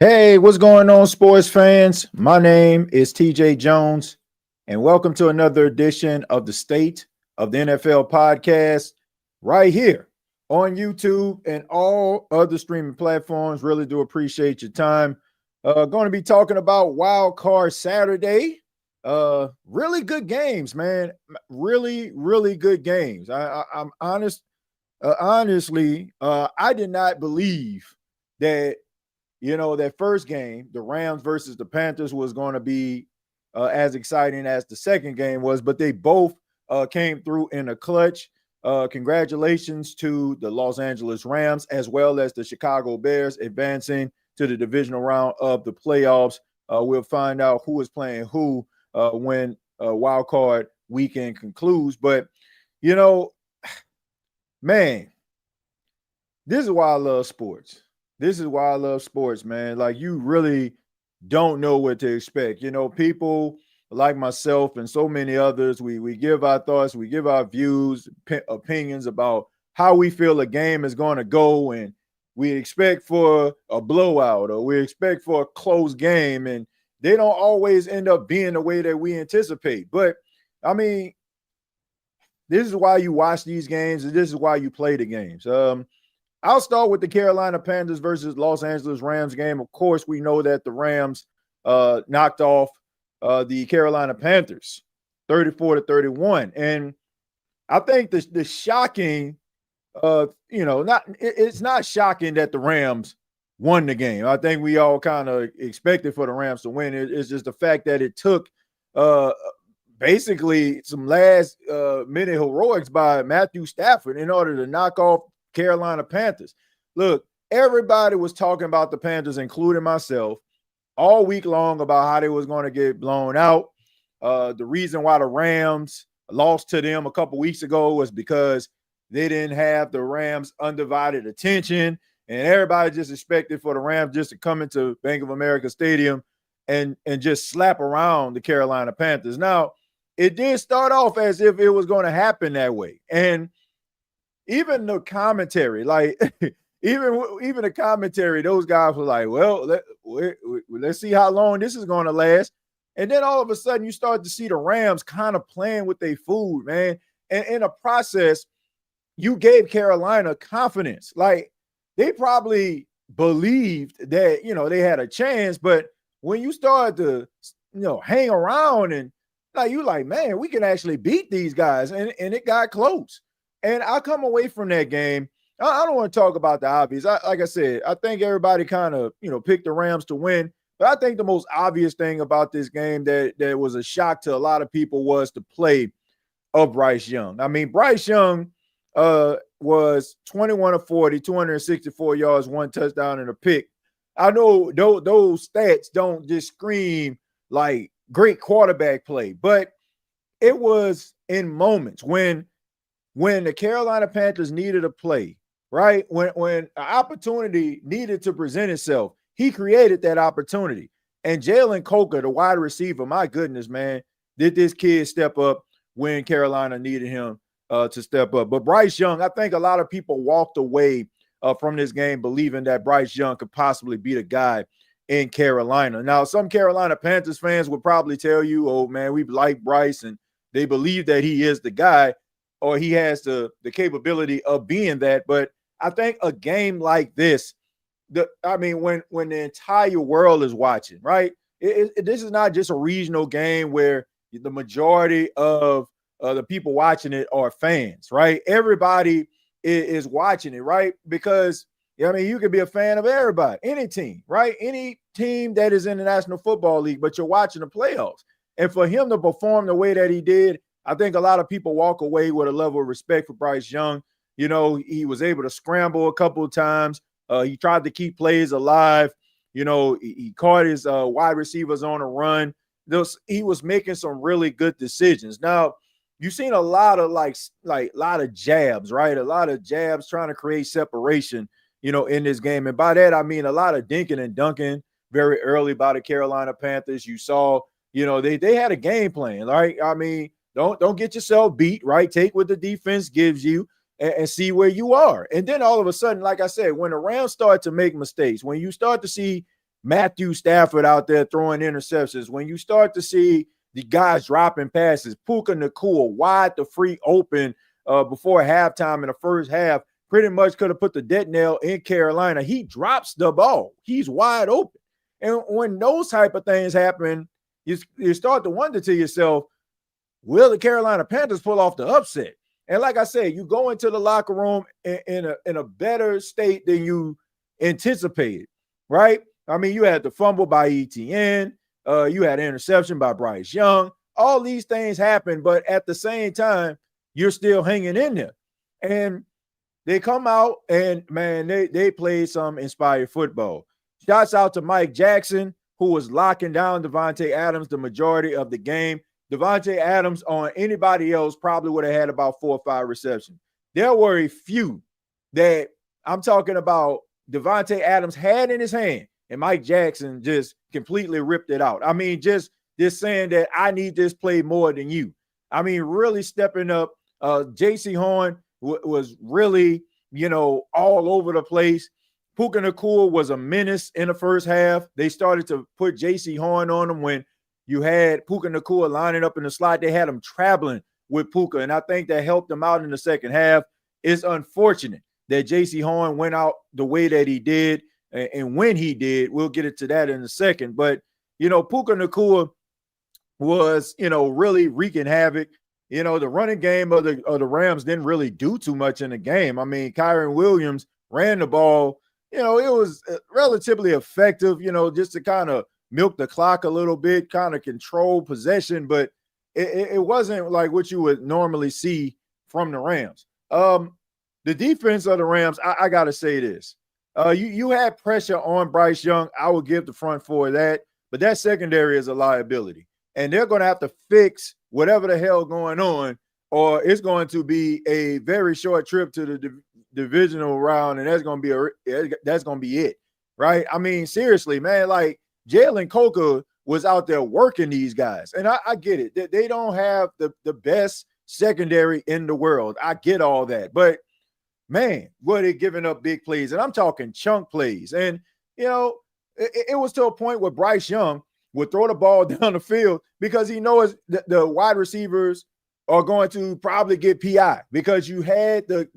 Hey, what's going on, sports fans? My name is TJ Jones, and welcome to another edition of the State of the NFL podcast right here on YouTube and all other streaming platforms. Really do appreciate your time. Going to be talking about Wild Card Saturday. Really good games, man. Really good games. I'm honest. Honestly, I did not believe that that first game, the Rams versus the Panthers, was going to be as exciting as the second game was, but they both came through in a clutch. Congratulations to the Los Angeles Rams as well as the Chicago Bears advancing to the divisional round of the playoffs. We'll find out who is playing who when wild card weekend concludes. But, you know, man, this is why I love sports. This is why I love sports, man. Like, you really don't know what to expect. People like myself and so many others, we give our thoughts, we give our views, opinions about how we feel a game is going to go, and we expect for a blowout or we expect for a close game, and they don't always end up being the way that we anticipate. But, I mean, this is why you watch these games, and this is why you play the games. I'll start with the Carolina Panthers versus Los Angeles Rams game. Of course, we know that the Rams knocked off the Carolina Panthers 34-31. And I think the shocking, it's not shocking that the Rams won the game. I think we all kind of expected for the Rams to win. It's just the fact that it took basically some last minute heroics by Matthew Stafford in order to knock off Carolina Panthers. Look, everybody was talking about the Panthers, including myself, all week long about how they was going to get blown out. The reason why the Rams lost to them a couple weeks ago was because they didn't have the Rams' undivided attention, and everybody just expected for the Rams just to come into Bank of America Stadium and just slap around the Carolina Panthers. Now, it did start off as if it was going to happen that way, and even the commentary, like even the commentary, those guys were like, well, let's see how long this is going to last. And then all of a sudden you start to see the Rams kind of playing with their food, man. And in a process, you gave Carolina confidence. Like, they probably believed that, they had a chance. But when you start to, hang around and you're like, man, we can actually beat these guys. And it got close. And I come away from that game. I don't want to talk about the obvious. Like I said, I think everybody kind of, picked the Rams to win. But I think the most obvious thing about this game that was a shock to a lot of people was the play of Bryce Young. I mean, Bryce Young was 21 of 40, 264 yards, 1 touchdown and a pick. I know those stats don't just scream like great quarterback play, but it was in moments when the Carolina Panthers needed a play, right? When an opportunity needed to present itself, he created that opportunity. And Jalen Coker, the wide receiver, my goodness, man, did this kid step up when Carolina needed him to step up. But Bryce Young, I think a lot of people walked away from this game believing that Bryce Young could possibly be the guy in Carolina. Now, some Carolina Panthers fans would probably tell you, oh, man, we like Bryce, and they believe that he is the guy, or he has the capability of being that. But I think a game like this, when the entire world is watching, right? This is not just a regional game where the majority of the people watching it are fans, right? Everybody is watching it, right? Because, you could be a fan of everybody, any team, right? Any team that is in the National Football League, but you're watching the playoffs. And for him to perform the way that he did, I think a lot of people walk away with a level of respect for Bryce Young. He was able to scramble a couple of times. He tried to keep plays alive. He caught his wide receivers on a run. He was making some really good decisions. Now, you've seen a lot of lot of jabs, right? A lot of jabs trying to create separation, in this game. And by that, I mean a lot of dinking and dunking very early by the Carolina Panthers. You saw, they had a game plan, right? I mean, don't get yourself beat, right? Take what the defense gives you and see where you are. And then all of a sudden, like I said, when the Rams start to make mistakes, when you start to see Matthew Stafford out there throwing interceptions, when you start to see the guys dropping passes, Puka Nacua wide the free open before halftime in the first half, pretty much could have put the death nail in Carolina. He drops the ball. He's wide open. And when those type of things happen, you start to wonder to yourself, will the Carolina Panthers pull off the upset? And like I said, you go into the locker room in a better state than you anticipated, right? I mean, you had the fumble by ETN. You had an interception by Bryce Young. All these things happen, but at the same time, you're still hanging in there. And they come out and, man, they played some inspired football. Shouts out to Mike Jackson, who was locking down Davante Adams the majority of the game. Davante Adams on anybody else probably would have had about 4 or 5 receptions. There were a few that I'm talking about Davante Adams had in his hand, and Mike Jackson just completely ripped it out. I mean, just saying that I need this play more than you. I mean, really stepping up. J.C. Horn was really, all over the place. Puka Nacua was a menace in the first half. They started to put J.C. Horn on him when you had Puka Nacua lining up in the slot. They had him traveling with Puka, and I think that helped them out in the second half. It's unfortunate that J.C. Horn went out the way that he did, and when he did, we'll get into that in a second. But, Puka Nacua was, really wreaking havoc. The running game of the Rams didn't really do too much in the game. I mean, Kyron Williams ran the ball. It was relatively effective, just to kind of milk the clock a little bit, kind of control possession, but it wasn't like what you would normally see from the Rams. The defense of the Rams, I got to say this. You had pressure on Bryce Young. I would give the front four that, but that secondary is a liability. And they're going to have to fix whatever the hell going on, or it's going to be a very short trip to the divisional round, and that's going to be it, right? I mean, seriously, man, like Jalen Coker was out there working these guys, and I get it. They don't have the best secondary in the world. I get all that, but man, were they giving up big plays, and I'm talking chunk plays. And it was to a point where Bryce Young would throw the ball down the field because he knows the wide receivers are going to probably get PI because you had the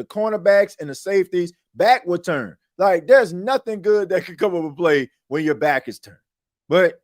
cornerbacks and the safeties back would turn. Like, there's nothing good that could come up a play when your back is turned. But,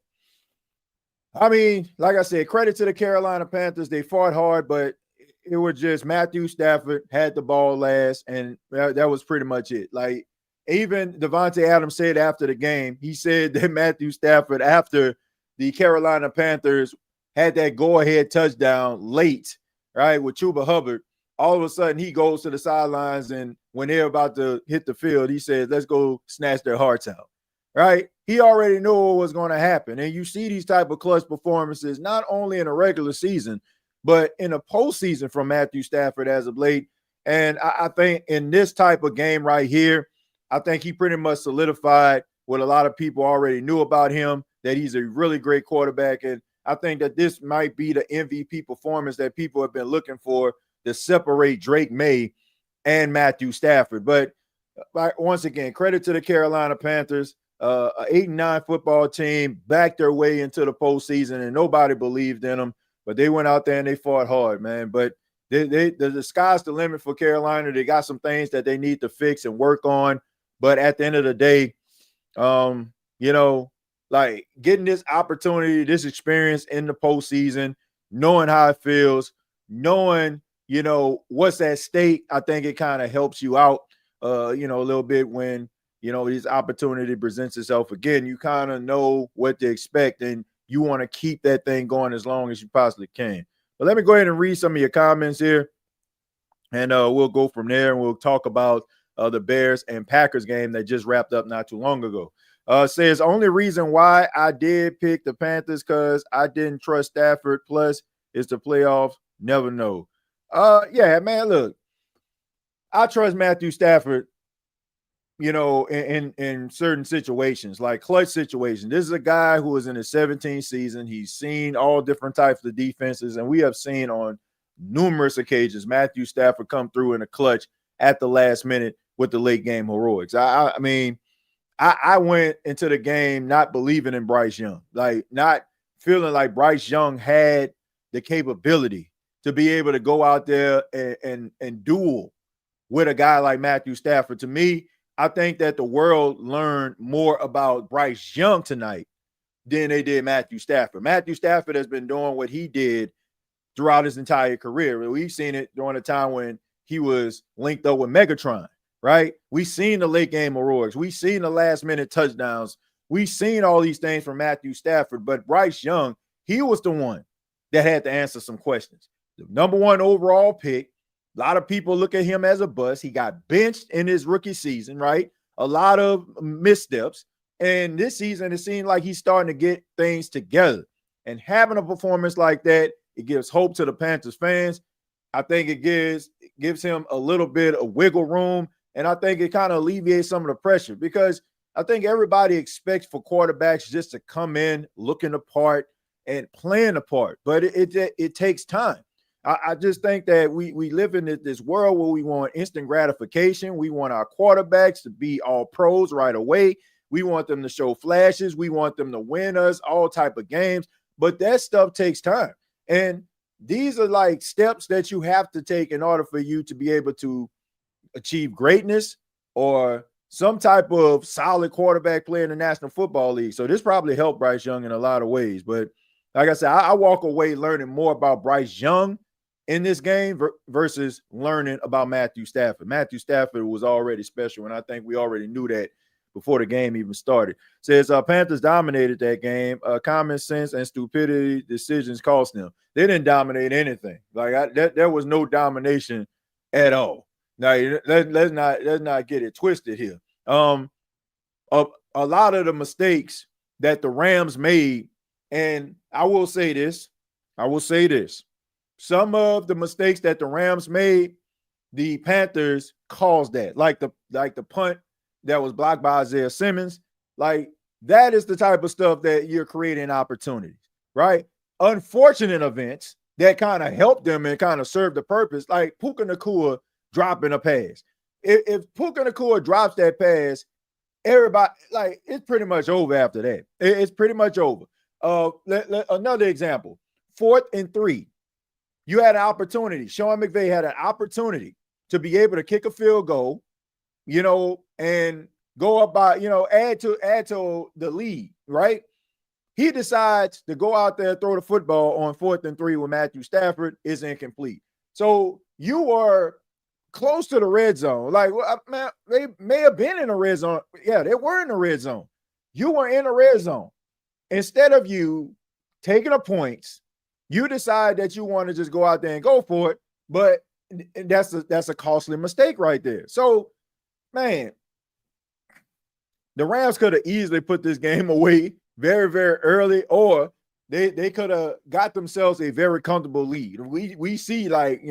I mean, like I said, credit to the Carolina Panthers. They fought hard, but it was just Matthew Stafford had the ball last, and that was pretty much it. Like, even Davante Adams said after the game, he said that Matthew Stafford, after the Carolina Panthers had that go-ahead touchdown late, right, with Chuba Hubbard, all of a sudden he goes to the sidelines, and when they're about to hit the field, he says, let's go snatch their hearts out, right? He already knew what was going to happen. And you see these type of clutch performances not only in a regular season, but in a postseason from Matthew Stafford as of late. And I think in this type of game right here, I think he pretty much solidified what a lot of people already knew about him, that he's a really great quarterback. And I think that this might be the MVP performance that people have been looking for to separate Drake May and Matthew Stafford. But once again, credit to the Carolina Panthers, an 8-9 football team, backed their way into the postseason, and nobody believed in them. But they went out there and they fought hard, man. But the sky's the limit for Carolina. They got some things that they need to fix and work on. But at the end of the day, like getting this opportunity, this experience in the postseason, knowing how it feels, knowing, what's at stake, I think it kind of helps you out, a little bit when, this opportunity presents itself again. You kind of know what to expect, and you want to keep that thing going as long as you possibly can. But let me go ahead and read some of your comments here, and we'll go from there, and we'll talk about the Bears and Packers game that just wrapped up not too long ago. Says, only reason why I did pick the Panthers because I didn't trust Stafford. Plus, it's the playoffs. Never know. Yeah, man, look, I trust Matthew Stafford, in certain situations, like clutch situations. This is a guy who is in his 17th season. He's seen all different types of defenses, and we have seen on numerous occasions Matthew Stafford come through in a clutch at the last minute with the late game heroics. I mean, I went into the game not believing in Bryce Young, like not feeling like Bryce Young had the capability to be able to go out there and duel with a guy like Matthew Stafford. To me, I think that the world learned more about Bryce Young tonight than they did Matthew Stafford. Matthew Stafford has been doing what he did throughout his entire career. We've seen it during the time when he was linked up with Megatron, right? We've seen the late game heroics. We've seen the last minute touchdowns. We've seen all these things from Matthew Stafford, but Bryce Young, he was the one that had to answer some questions. The number one overall pick. A lot of people look at him as a bust. He got benched in his rookie season, right? A lot of missteps. And this season, it seemed like he's starting to get things together. And having a performance like that, it gives hope to the Panthers fans. I think it gives him a little bit of wiggle room. And I think it kind of alleviates some of the pressure, because I think everybody expects for quarterbacks just to come in looking the part and playing the part. But it takes time. I just think that we live in this world where we want instant gratification. We want our quarterbacks to be all pros right away. We want them to show flashes. We want them to win us all type of games. But that stuff takes time. And these are like steps that you have to take in order for you to be able to achieve greatness or some type of solid quarterback play in the National Football League. So this probably helped Bryce Young in a lot of ways. But like I said, I walk away learning more about Bryce Young in this game versus learning about Matthew Stafford. Matthew Stafford was already special, and I think we already knew that before the game even started. Says Panthers dominated that game. Common sense and stupidity decisions cost them. They didn't dominate anything. Like there was no domination at all. Now let's not get it twisted here. A lot of the mistakes that the Rams made, and I will say this. Some of the mistakes that the Rams made, the Panthers caused that. Like the punt that was blocked by Isaiah Simmons. Like that is the type of stuff that you're creating opportunities, right? Unfortunate events that kind of helped them and kind of served the purpose, like Puka Nacua dropping a pass. If Puka Nacua drops that pass, everybody, like, it's pretty much over after that. It's pretty much over. Another example, 4th and 3. You had an opportunity. Sean McVay had an opportunity to be able to kick a field goal, and go up by, add to the lead, right? He decides to go out there, throw the football on 4th and 3 with Matthew Stafford. Is incomplete. So you were close to the red zone. Like, man, they may have been in the red zone. Yeah, they were in the red zone. You were in the red zone. Instead of you taking the points, you decide that you want to just go out there and go for it. But that's a costly mistake right there. So, man, the Rams could have easily put this game away very, very early, or they could have got themselves a very comfortable lead. We see, like,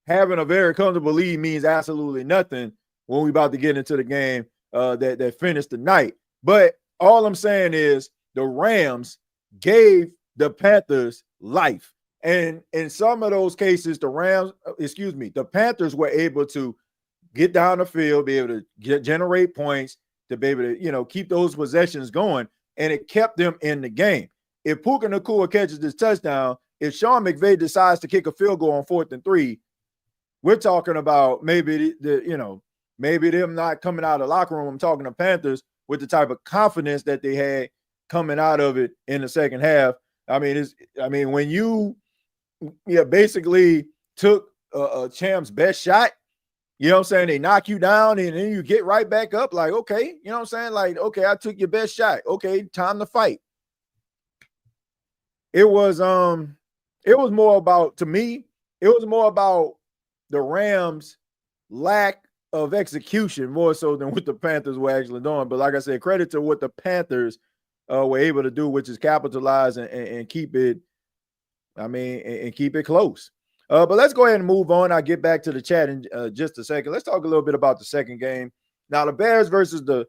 having a very comfortable lead means absolutely nothing when we're about to get into the game that finished the night. But all I'm saying is the Rams gave the Panthers life. And in some of those cases, the Panthers were able to get down the field, be able to generate points, to be able to, keep those possessions going, and it kept them in the game. If Puka Nacua catches this touchdown, if Sean McVay decides to kick a field goal on 4th and 3, we're talking about maybe maybe them not coming out of the locker room. I'm talking to Panthers with the type of confidence that they had coming out of it in the second half. When you basically took a champ's best shot, they knock you down and then you get right back up, like, okay, like, okay, I took your best shot. Okay, time to fight. It was more about, to me, it was more about the Rams' lack of execution more so than what the Panthers were actually doing. But like I said, credit to what the Panthers were able to do, which is capitalize and keep it, and keep it close. But let's go ahead and move on. I'll get back to the chat in just a second. Let's talk a little bit about the second game. Now, the Bears versus the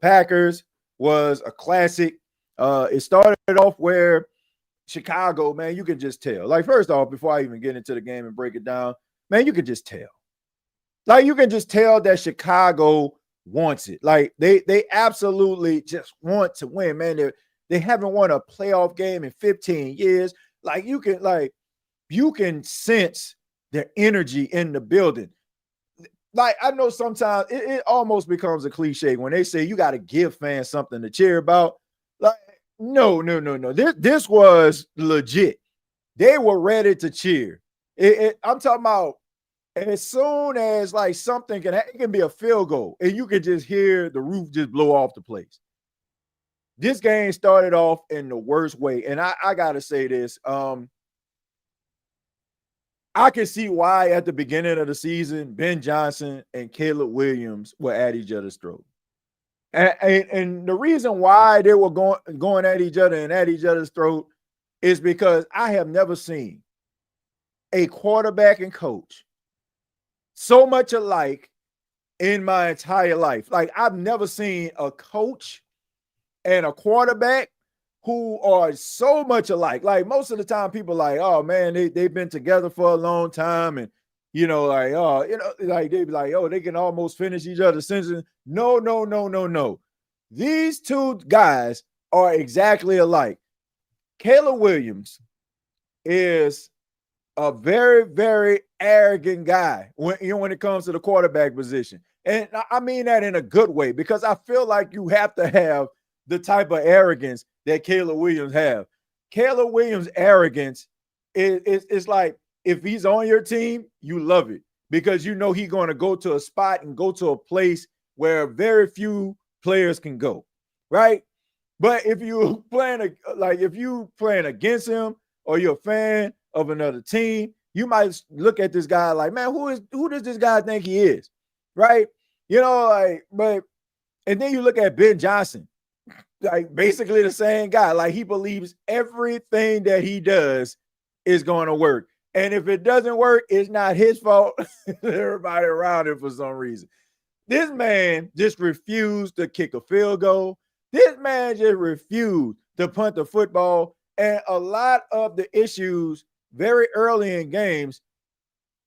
Packers was a classic. It started off where Chicago, man, you can just tell. Like, first off, before I even get into the game and break it down, man, you can just tell. Like, you can just tell that Chicago wants it. Like they absolutely just want to win, man. They haven't won a playoff game in 15 years. Like you can sense the energy in the building. Like I know sometimes it almost becomes a cliche when they say you got to give fans something to cheer about. Like, no. This was legit. They were ready to cheer. I'm talking about as soon as like something it can be a field goal and you can just hear the roof just blow off the place. This game started off in the worst way. And I gotta say this. I can see why at the beginning of the season, Ben Johnson and Caleb Williams were at each other's throat. And the reason why they were going at each other and at each other's throat is because I have never seen a quarterback and coach so much alike in my entire life. Like I've never seen a coach and a quarterback who are so much alike. Like most of the time people like, oh man, they've been together for a long time. And, like they be like, oh, they can almost finish each other's sentences. No. These two guys are exactly alike. Caleb Williams is a very, very arrogant guy when it comes to the quarterback position. And I mean that in a good way, because I feel like you have to have the type of arrogance that Caleb Williams have. Caleb Williams' arrogance is like, if he's on your team, you love it because you know he's going to go to a spot and go to a place where very few players can go, right? But if you playing against him or you're a fan of another team, you might look at this guy like, man, who does this guy think he is, right? And then you look at Ben Johnson, like basically the same guy. Like he believes everything that he does is going to work. And if it doesn't work, it's not his fault. Everybody around him for some reason. This man just refused to kick a field goal. This man just refused to punt the football. And a lot of the issues very early in games,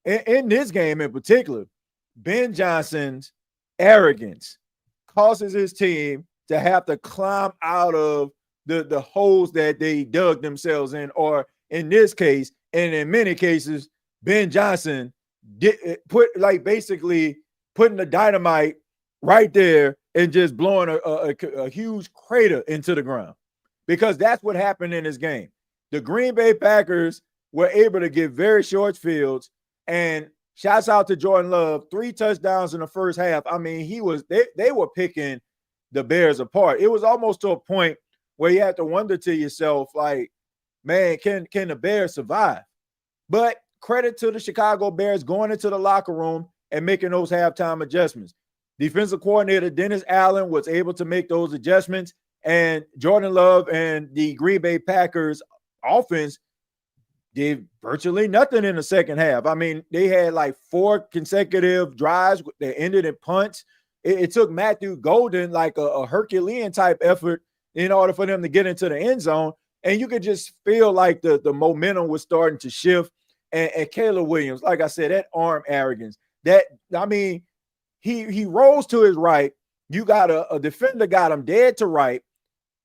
in this game in particular, Ben Johnson's arrogance causes his team to have to climb out of the holes that they dug themselves in, or in this case, and in many cases, Ben Johnson basically putting the dynamite right there and just blowing a huge crater into the ground, because that's what happened in this game. The Green Bay Packers were able to get very short fields, and shouts out to Jordan Love, 3 touchdowns in the first half. I mean, they were picking the Bears apart. It was almost to a point where you have to wonder to yourself, like, man, can the Bears survive? But credit to the Chicago Bears going into the locker room and making those halftime adjustments. Defensive coordinator Dennis Allen was able to make those adjustments, and Jordan Love and the Green Bay Packers offense did virtually nothing in the second half. I mean, they had like 4 consecutive drives that ended in punts. It took Matthew Golden like a Herculean type effort in order for them to get into the end zone. And you could just feel like the momentum was starting to shift. And Caleb Williams, like I said, that arm arrogance, he rolls to his right. You got a defender got him dead to right.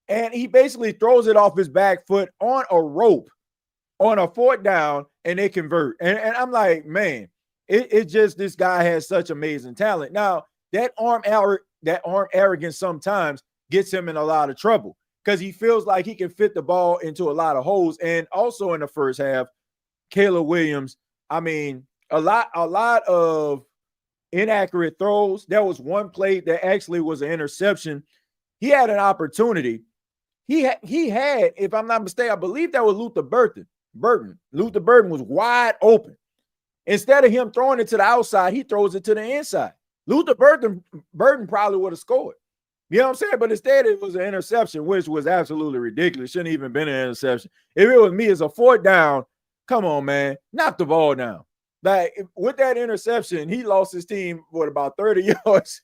And he basically throws it off his back foot on a rope on a 4th down, and they convert. And I'm like, man, it just, this guy has such amazing talent. Now, that arm arrogance sometimes gets him in a lot of trouble because he feels like he can fit the ball into a lot of holes. And also in the first half, Caleb Williams, I mean, a lot of inaccurate throws. There was one play that actually was an interception. He had an opportunity. He had, if I'm not mistaken, I believe that was Luther Burton. Luther Burton was wide open. Instead of him throwing it to the outside, he throws it to the inside. Luther Burton probably would have scored. You know what I'm saying? But instead, it was an interception, which was absolutely ridiculous. Shouldn't even been an interception. If it was me as a 4th down, come on, man, knock the ball down. Like with that interception, he lost his team for about 30 yards.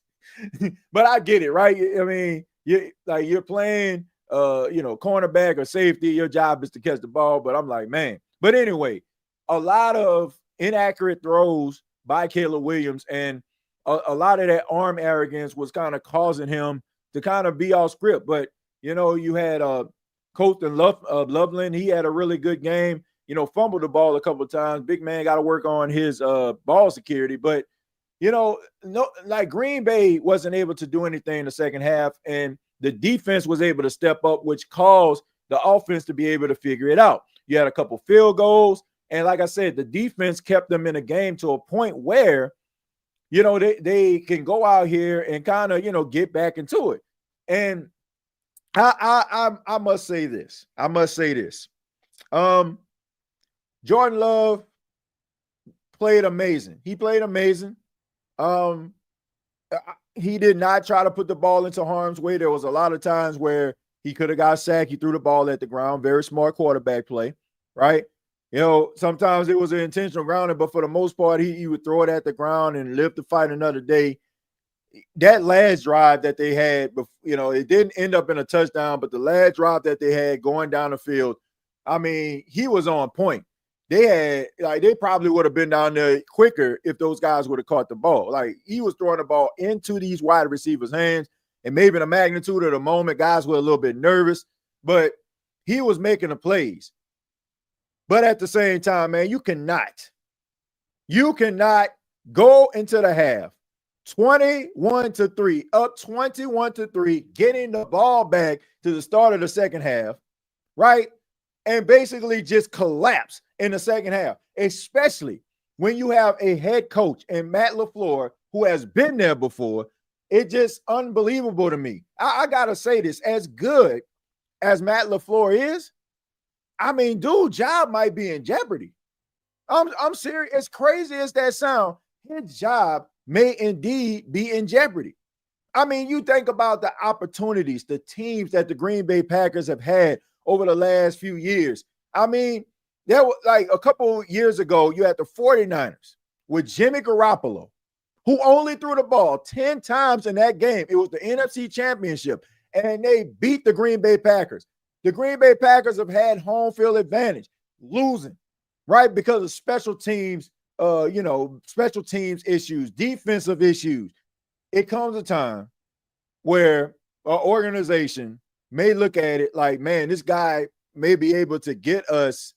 But I get it, right? I mean, you're playing, cornerback or safety. Your job is to catch the ball. But I'm like, man. But anyway, a lot of inaccurate throws by Caleb Williams, and a lot of that arm arrogance was kind of causing him to kind of be off script. But, you had Colton Loveland. He had a really good game, fumbled the ball a couple of times. Big man got to work on his ball security. But, no, like Green Bay wasn't able to do anything in the second half, and the defense was able to step up, which caused the offense to be able to figure it out. You had a couple field goals, and like I said, the defense kept them in a game to a point where, they can go out here and kind of, get back into it. And I must say this. Jordan Love played amazing. He played amazing. He did not try to put the ball into harm's way. There was a lot of times where he could have got sacked. He threw the ball at the ground. Very smart quarterback play, right? Sometimes it was an intentional grounding, but for the most part, he would throw it at the ground and live to fight another day. That last drive that they had, it didn't end up in a touchdown, but the last drive that they had going down the field, I mean, he was on point. They probably would have been down there quicker if those guys would have caught the ball. Like, he was throwing the ball into these wide receivers' hands, and maybe the magnitude of the moment, guys were a little bit nervous, but he was making the plays. But at the same time, man, you cannot go into the half 21-3, up 21-3, getting the ball back to the start of the second half, right? And basically just collapse in the second half, especially when you have a head coach in Matt LaFleur who has been there before. It's just unbelievable to me. I got to say this, as good as Matt LaFleur is, I mean, dude, job might be in jeopardy. I'm serious. As crazy as that sound, his job may indeed be in jeopardy. I mean, you think about the opportunities, the teams that the Green Bay Packers have had over the last few years. I mean, there was like a couple years ago, you had the 49ers with Jimmy Garoppolo, who only threw the ball 10 times in that game. It was the NFC Championship, and they beat the Green Bay Packers. The Green Bay Packers have had home field advantage, losing, right, because of special teams issues, defensive issues. It comes a time where an organization may look at it like, man, this guy may be able to get us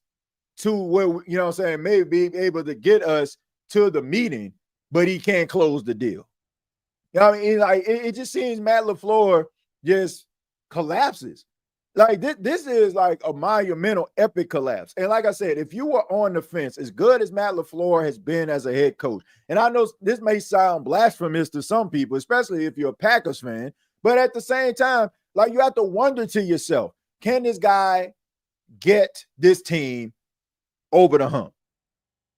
to where, may be able to get us to the meeting, but he can't close the deal. It just seems Matt LaFleur just collapses. Like, this is like a monumental, epic collapse. And like I said, if you were on the fence, as good as Matt LaFleur has been as a head coach, and I know this may sound blasphemous to some people, especially if you're a Packers fan, but at the same time, like, you have to wonder to yourself, can this guy get this team over the hump?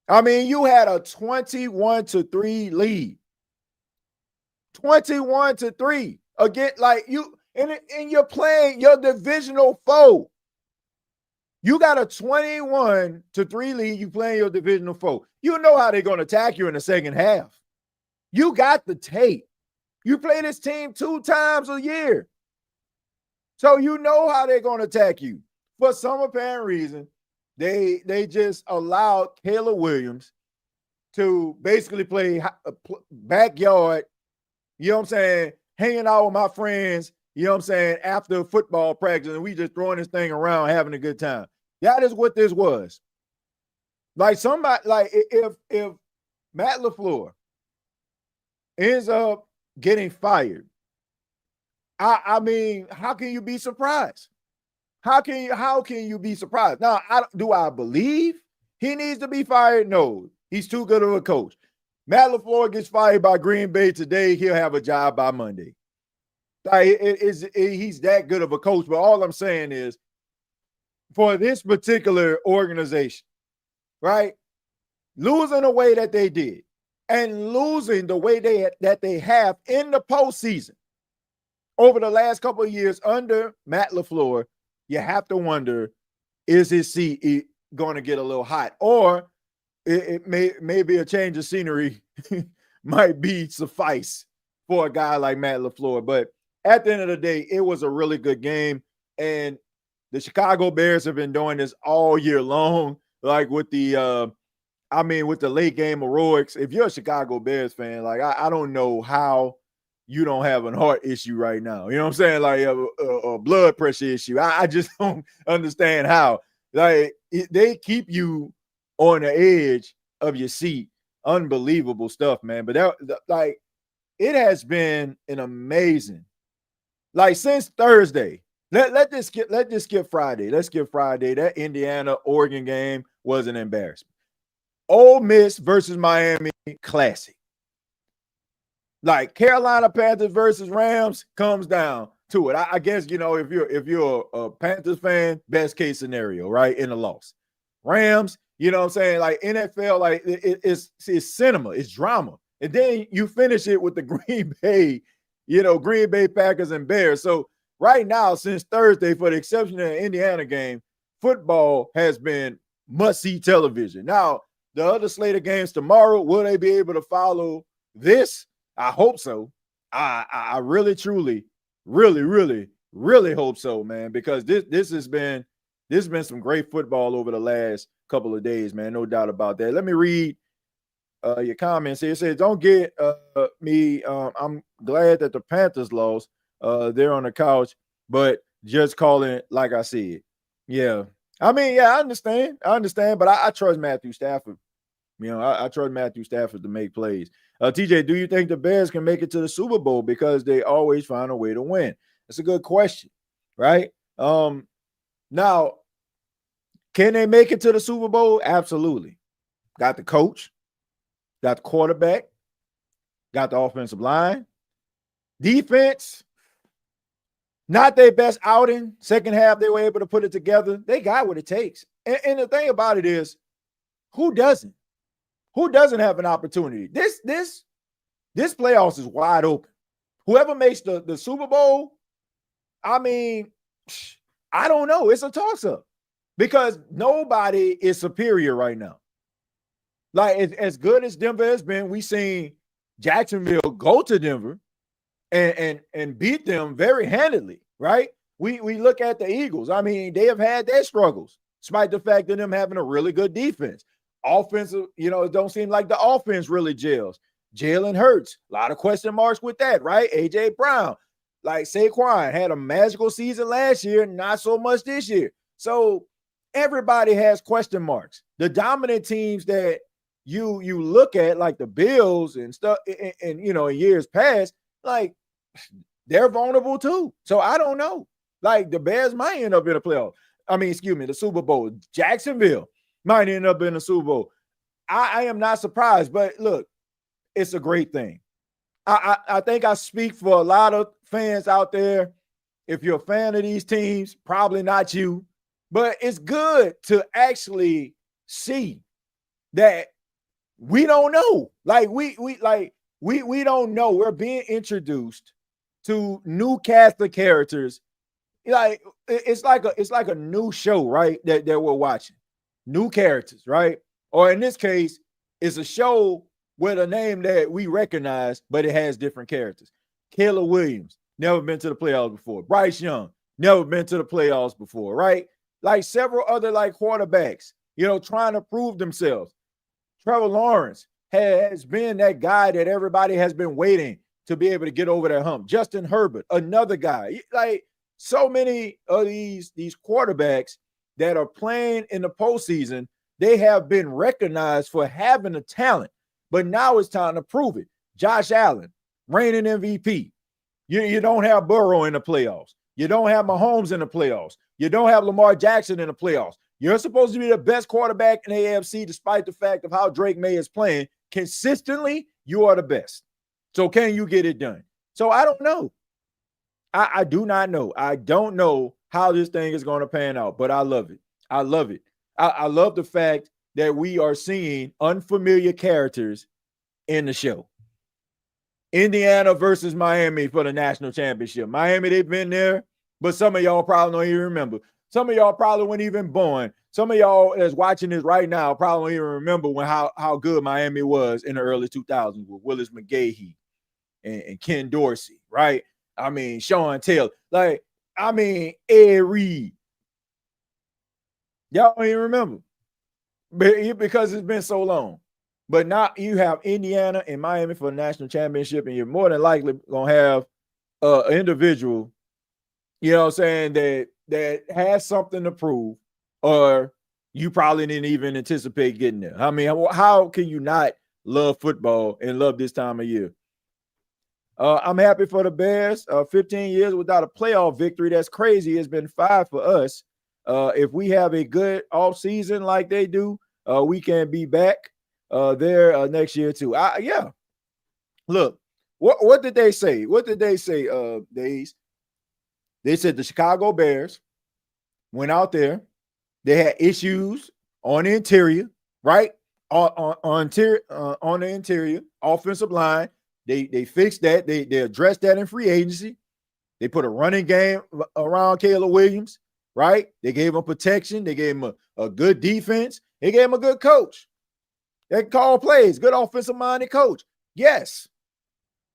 I mean, you had a 21-3 lead. 21-3. Again, like, and you're playing your divisional foe. You got a 21-3 lead. You playing your divisional foe. You know how they're going to attack you in the second half. You got the tape. You play this team 2 times a year. So you know how they're going to attack you. For some apparent reason, they just allowed Caleb Williams to basically play backyard, hanging out with my friends, after football practice, and we just throwing this thing around, having a good time. That is what this was. Like, if Matt LaFleur ends up getting fired, I mean, how can you be surprised? How can you be surprised? Now, do I believe he needs to be fired? No, he's too good of a coach. Matt LaFleur gets fired by Green Bay today, he'll have a job by Monday. Like, he's that good of a coach. But all I'm saying is, for this particular organization, right, losing the way that they did and losing the way that they have in the postseason over the last couple of years under Matt LaFleur, you have to wonder, is his seat going to get a little hot? Or it may be a change of scenery might be suffice for a guy like Matt LaFleur. But at the end of the day, it was a really good game. And the Chicago Bears have been doing this all year long, like with the I mean, with the late game heroics, if you're a Chicago Bears fan, like I don't know how you don't have an heart issue right now. You know what I'm saying? Like a blood pressure issue. I just don't understand how. Like they keep you on the edge of your seat. Unbelievable stuff, man. But like it has been an amazing, like since Thursday. Let this skip Friday. Let's skip Friday. That Indiana Oregon game was an embarrassment. Ole Miss versus Miami, classic. Like Carolina Panthers versus Rams comes down to it. I guess if you're a Panthers fan, best case scenario, right? In a loss. Rams, you know what I'm saying? Like NFL, like it's cinema, it's drama. And then you finish it with the Green Bay Packers and Bears. So right now, since Thursday, for the exception of the Indiana game, football has been must-see television. Now, the other slate of games tomorrow, will they be able to follow this? I hope so. I really, truly, really, really, really hope so, man, because this has been some great football over the last couple of days, man. No doubt about that. Let me read your comments here. It says, don't get me. I'm glad that the Panthers lost. They're on the couch, but just calling it like I said. Yeah. I mean, yeah, I understand, but I trust Matthew Stafford. I trust Matthew Stafford to make plays. TJ, do you think the Bears can make it to the Super Bowl because they always find a way to win? That's a good question, right? Now, can they make it to the Super Bowl? Absolutely. Got the coach, got the quarterback, got the offensive line. Defense, not their best outing. Second half, they were able to put it together. They got what it takes. And the thing about it is, who doesn't? Who doesn't have an opportunity? This playoffs is wide open. Whoever makes the Super Bowl, I mean, I don't know. It's a toss-up because nobody is superior right now. Like as good as Denver has been, we seen Jacksonville go to Denver and beat them very handedly, right? We look at the Eagles. I mean, they have had their struggles, despite the fact of them having a really good defense. Offensive, it don't seem like the offense really gels. Jalen Hurts, a lot of question marks with that, right? A.J. Brown, like Saquon, had a magical season last year, not so much this year. So everybody has question marks. The dominant teams that you look at, like the Bills and stuff, and in years past, like they're vulnerable too. So I don't know. Like the Bears might end up in the Super Bowl. Jacksonville might end up in the Super Bowl. I am not surprised, but look, it's a great thing. I think I speak for a lot of fans out there. If you're a fan of these teams, probably not you, but it's good to actually see that we don't know. Like we don't know. We're being introduced to new cast of characters. Like it's like a new show, right? That we're watching. New characters, right? Or in this case, it's a show with a name that we recognize, but it has different characters. Caleb Williams, never been to the playoffs before. Bryce Young, never been to the playoffs before, right? Like several other quarterbacks, trying to prove themselves. Trevor Lawrence has been that guy that everybody has been waiting to be able to get over that hump. Justin Herbert, another guy. Like so many of these quarterbacks that are playing in the postseason, they have been recognized for having the talent, but now it's time to prove it. Josh Allen, reigning MVP. You don't have Burrow in the playoffs. You don't have Mahomes in the playoffs. You don't have Lamar Jackson in the playoffs. You're supposed to be the best quarterback in the AFC, despite the fact of how Drake May is playing. Consistently, you are the best. So can you get it done? So I don't know. I do not know. I don't know how this thing is going to pan out, but I love it. I love it. I love the fact that we are seeing unfamiliar characters in the show. Indiana versus Miami for the national championship. Miami, they've been there, but some of y'all probably don't even remember. Some of y'all probably weren't even born. Some of y'all that's watching this right now probably don't even remember how good Miami was in the early 2000s with Willis McGahee and Ken Dorsey, right? I mean, Sean Taylor. Ed Reed. Y'all don't even remember. because it's been so long. But now you have Indiana and Miami for the national championship, and you're more than likely gonna have an individual, you know what I'm saying, that has something to prove, or you probably didn't even anticipate getting there. I mean, how can you not love football and love this time of year? I'm happy for the Bears. 15 years without a playoff victory. That's crazy. It's been 5 for us. If we have a good offseason like they do, we can be back there next year too. Yeah. Look, what did they say? What did they say, Days? They said the Chicago Bears went out there. They had issues on the interior, right? On the interior offensive line. They fixed that. They addressed that in free agency. They put a running game around Caleb Williams, right? They gave him protection. They gave him a good defense. They gave him a good coach. They can call plays, good offensive-minded coach. Yes.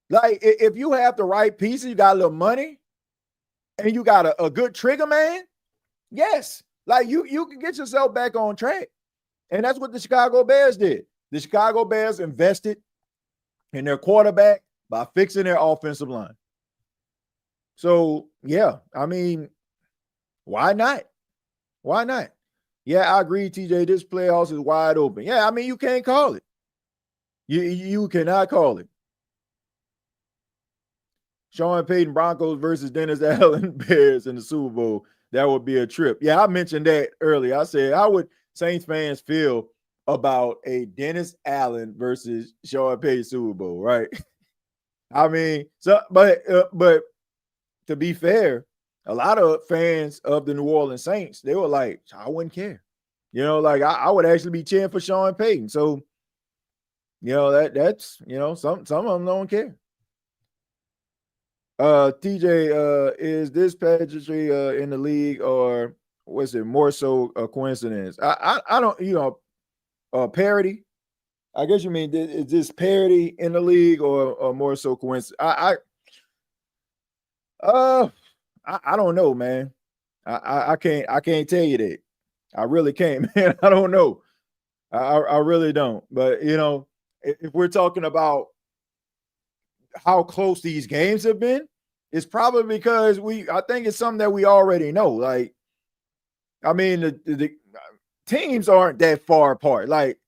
Like, if you have the right pieces, you got a little money, and you got a good trigger man, yes. Like, you can get yourself back on track. And that's what the Chicago Bears did. The Chicago Bears invested in their quarterback by fixing their offensive line. So, yeah, I mean, why not? Why not? Yeah, I agree, TJ. This playoffs is wide open. Yeah, I mean, you can't call it. You cannot call it. Sean Payton Broncos versus Dennis Allen Bears in the Super Bowl. That would be a trip. Yeah, I mentioned that earlier. I said, how would Saints fans feel about a Dennis Allen versus Sean Payton Super Bowl, right? I mean, but to be fair, a lot of fans of the New Orleans Saints, they were like, I wouldn't care. You know, like I would actually be cheering for Sean Payton. So, you know, that's, you know, some of them don't care. TJ, is this pageantry in the league, or was it more so a coincidence? I don't, you know, parity. I guess you mean, is this parity in the league, or more so coincidence? I don't know, man. I can't tell you that. I really can't, man. I don't know. I really don't. But, you know, if we're talking about how close these games have been, it's probably because I think it's something that we already know. Like, I mean, the teams aren't that far apart. Like,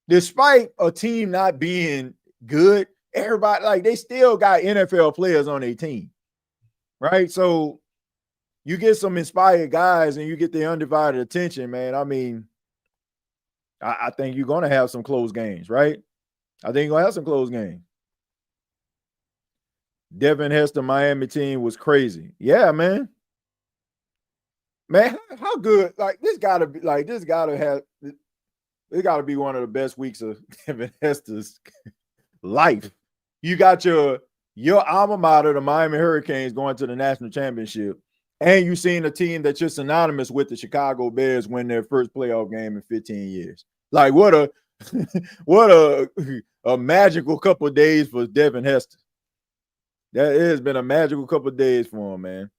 despite a team not being good, everybody, like, they still got NFL players on their team, right? So you get some inspired guys and you get the undivided attention, man. I mean, I think you're going to have some close games, right? I think you're going to have some close games. Devin Hester Miami team was crazy. Yeah, man. Man, how good? Like, this got to be one of the best weeks of Devin Hester's life. You got your alma mater, the Miami Hurricanes, going to the national championship, and you seen a team that you're synonymous with, the Chicago Bears, win their first playoff game in 15 years. Like, what a magical couple of days for Devin Hester. That has been a magical couple of days for him, man.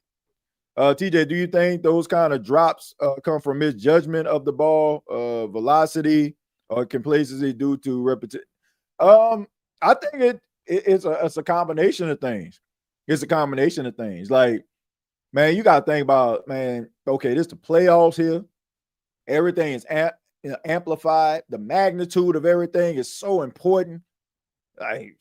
TJ, do you think those kind of drops come from misjudgment of the ball, velocity, or complacency due to repetition? I think it's a combination of things. It's a combination of things. Like, man, you got to think about, man, okay, this is the playoffs here. Everything is amplified. The magnitude of everything is so important. Like,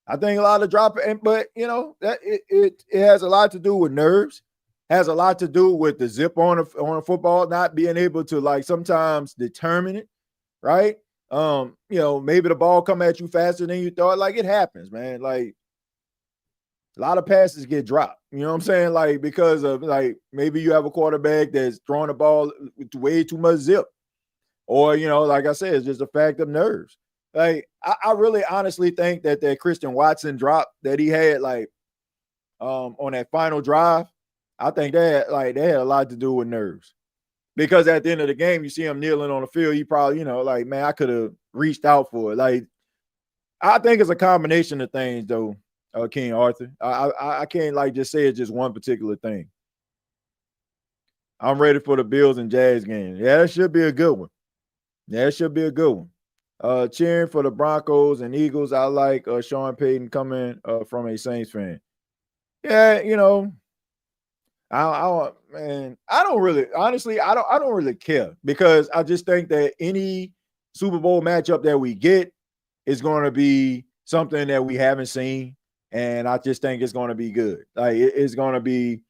I think a lot of dropping, but, you know, that it has a lot to do with nerves. Has a lot to do with the zip on a football, not being able to, like, sometimes determine it, right? You know, maybe the ball come at you faster than you thought. Like, it happens, man. Like, a lot of passes get dropped. You know what I'm saying? Like, because of, like, maybe you have a quarterback that's throwing the ball with way too much zip. Or, you know, like I said, it's just a fact of nerves. Like, I really honestly think that Christian Watson drop that he had, like, on that final drive, I think that had a lot to do with nerves. Because at the end of the game, you see him kneeling on the field, he probably, you know, like, man, I could have reached out for it. Like, I think it's a combination of things, though, King Arthur. I can't, like, just say it's just one particular thing. I'm ready for the Bills and Jazz game. Yeah, that should be a good one. Yeah, it should be a good one. Cheering for the Broncos and Eagles. I like Sean Payton coming from a Saints fan. Yeah, I don't really, honestly, I don't really care because I just think that any Super Bowl matchup that we get is going to be something that we haven't seen, and I just think it's going to be good. Like it's going to be,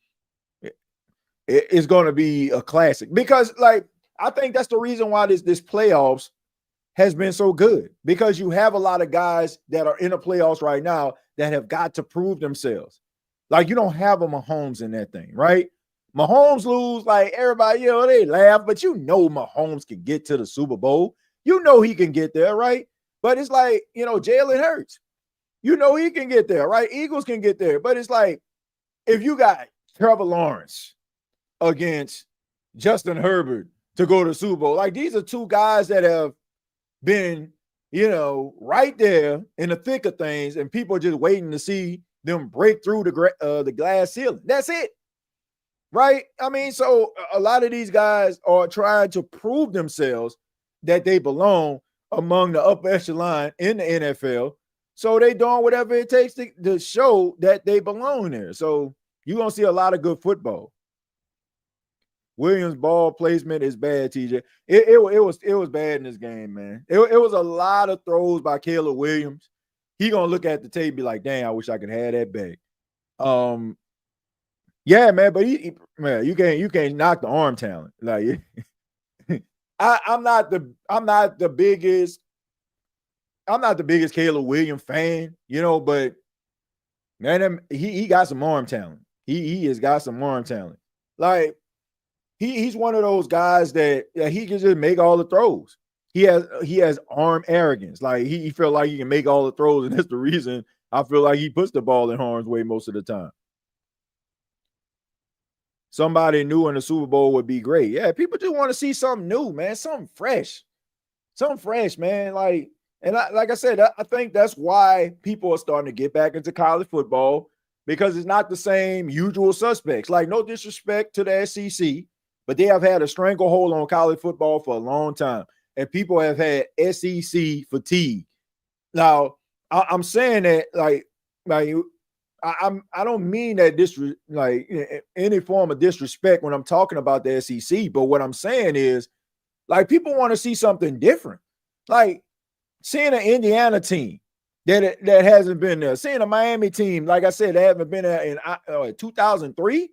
it's going to be a classic because, like, I think that's the reason why this playoffs has been so good because you have a lot of guys that are in the playoffs right now that have got to prove themselves. Like you don't have a Mahomes in that thing, right? Mahomes lose, like everybody, they laugh, but Mahomes can get to the Super Bowl. He can get there, right? But it's like, Jalen Hurts. He can get there, right? Eagles can get there. But it's like, if you got Trevor Lawrence against Justin Herbert to go to the Super Bowl, like these are two guys that have been, right there in the thick of things, and people are just waiting to see them break through the glass ceiling. That's it, right? I mean, so a lot of these guys are trying to prove themselves that they belong among the upper echelon in the NFL. So they doing whatever it takes to show that they belong there. So you're going to see a lot of good football. Williams' ball placement is bad, TJ. It was bad in this game, man. It was a lot of throws by Caleb Williams. He gonna look at the tape and be like, "Damn, I wish I could have that back." Yeah, man, but man, you can't knock the arm talent. Like, I'm not the biggest Caleb Williams fan, but man, he got some arm talent. He has got some arm talent. Like. He's one of those guys that he can just make all the throws. He has arm arrogance. Like he feel like he can make all the throws, and that's the reason I feel like he puts the ball in harm's way most of the time. Somebody new in the Super Bowl would be great. Yeah, people just want to see something new, man, something fresh, man. Like, and like I said, I think that's why people are starting to get back into college football because it's not the same usual suspects. Like, no disrespect to the SEC. But they have had a stranglehold on college football for a long time, and people have had SEC fatigue. Now, I'm saying that like I don't mean that like any form of disrespect when I'm talking about the SEC. But what I'm saying is, like, people want to see something different, like seeing an Indiana team that hasn't been there, seeing a Miami team, like I said, they haven't been there in 2003.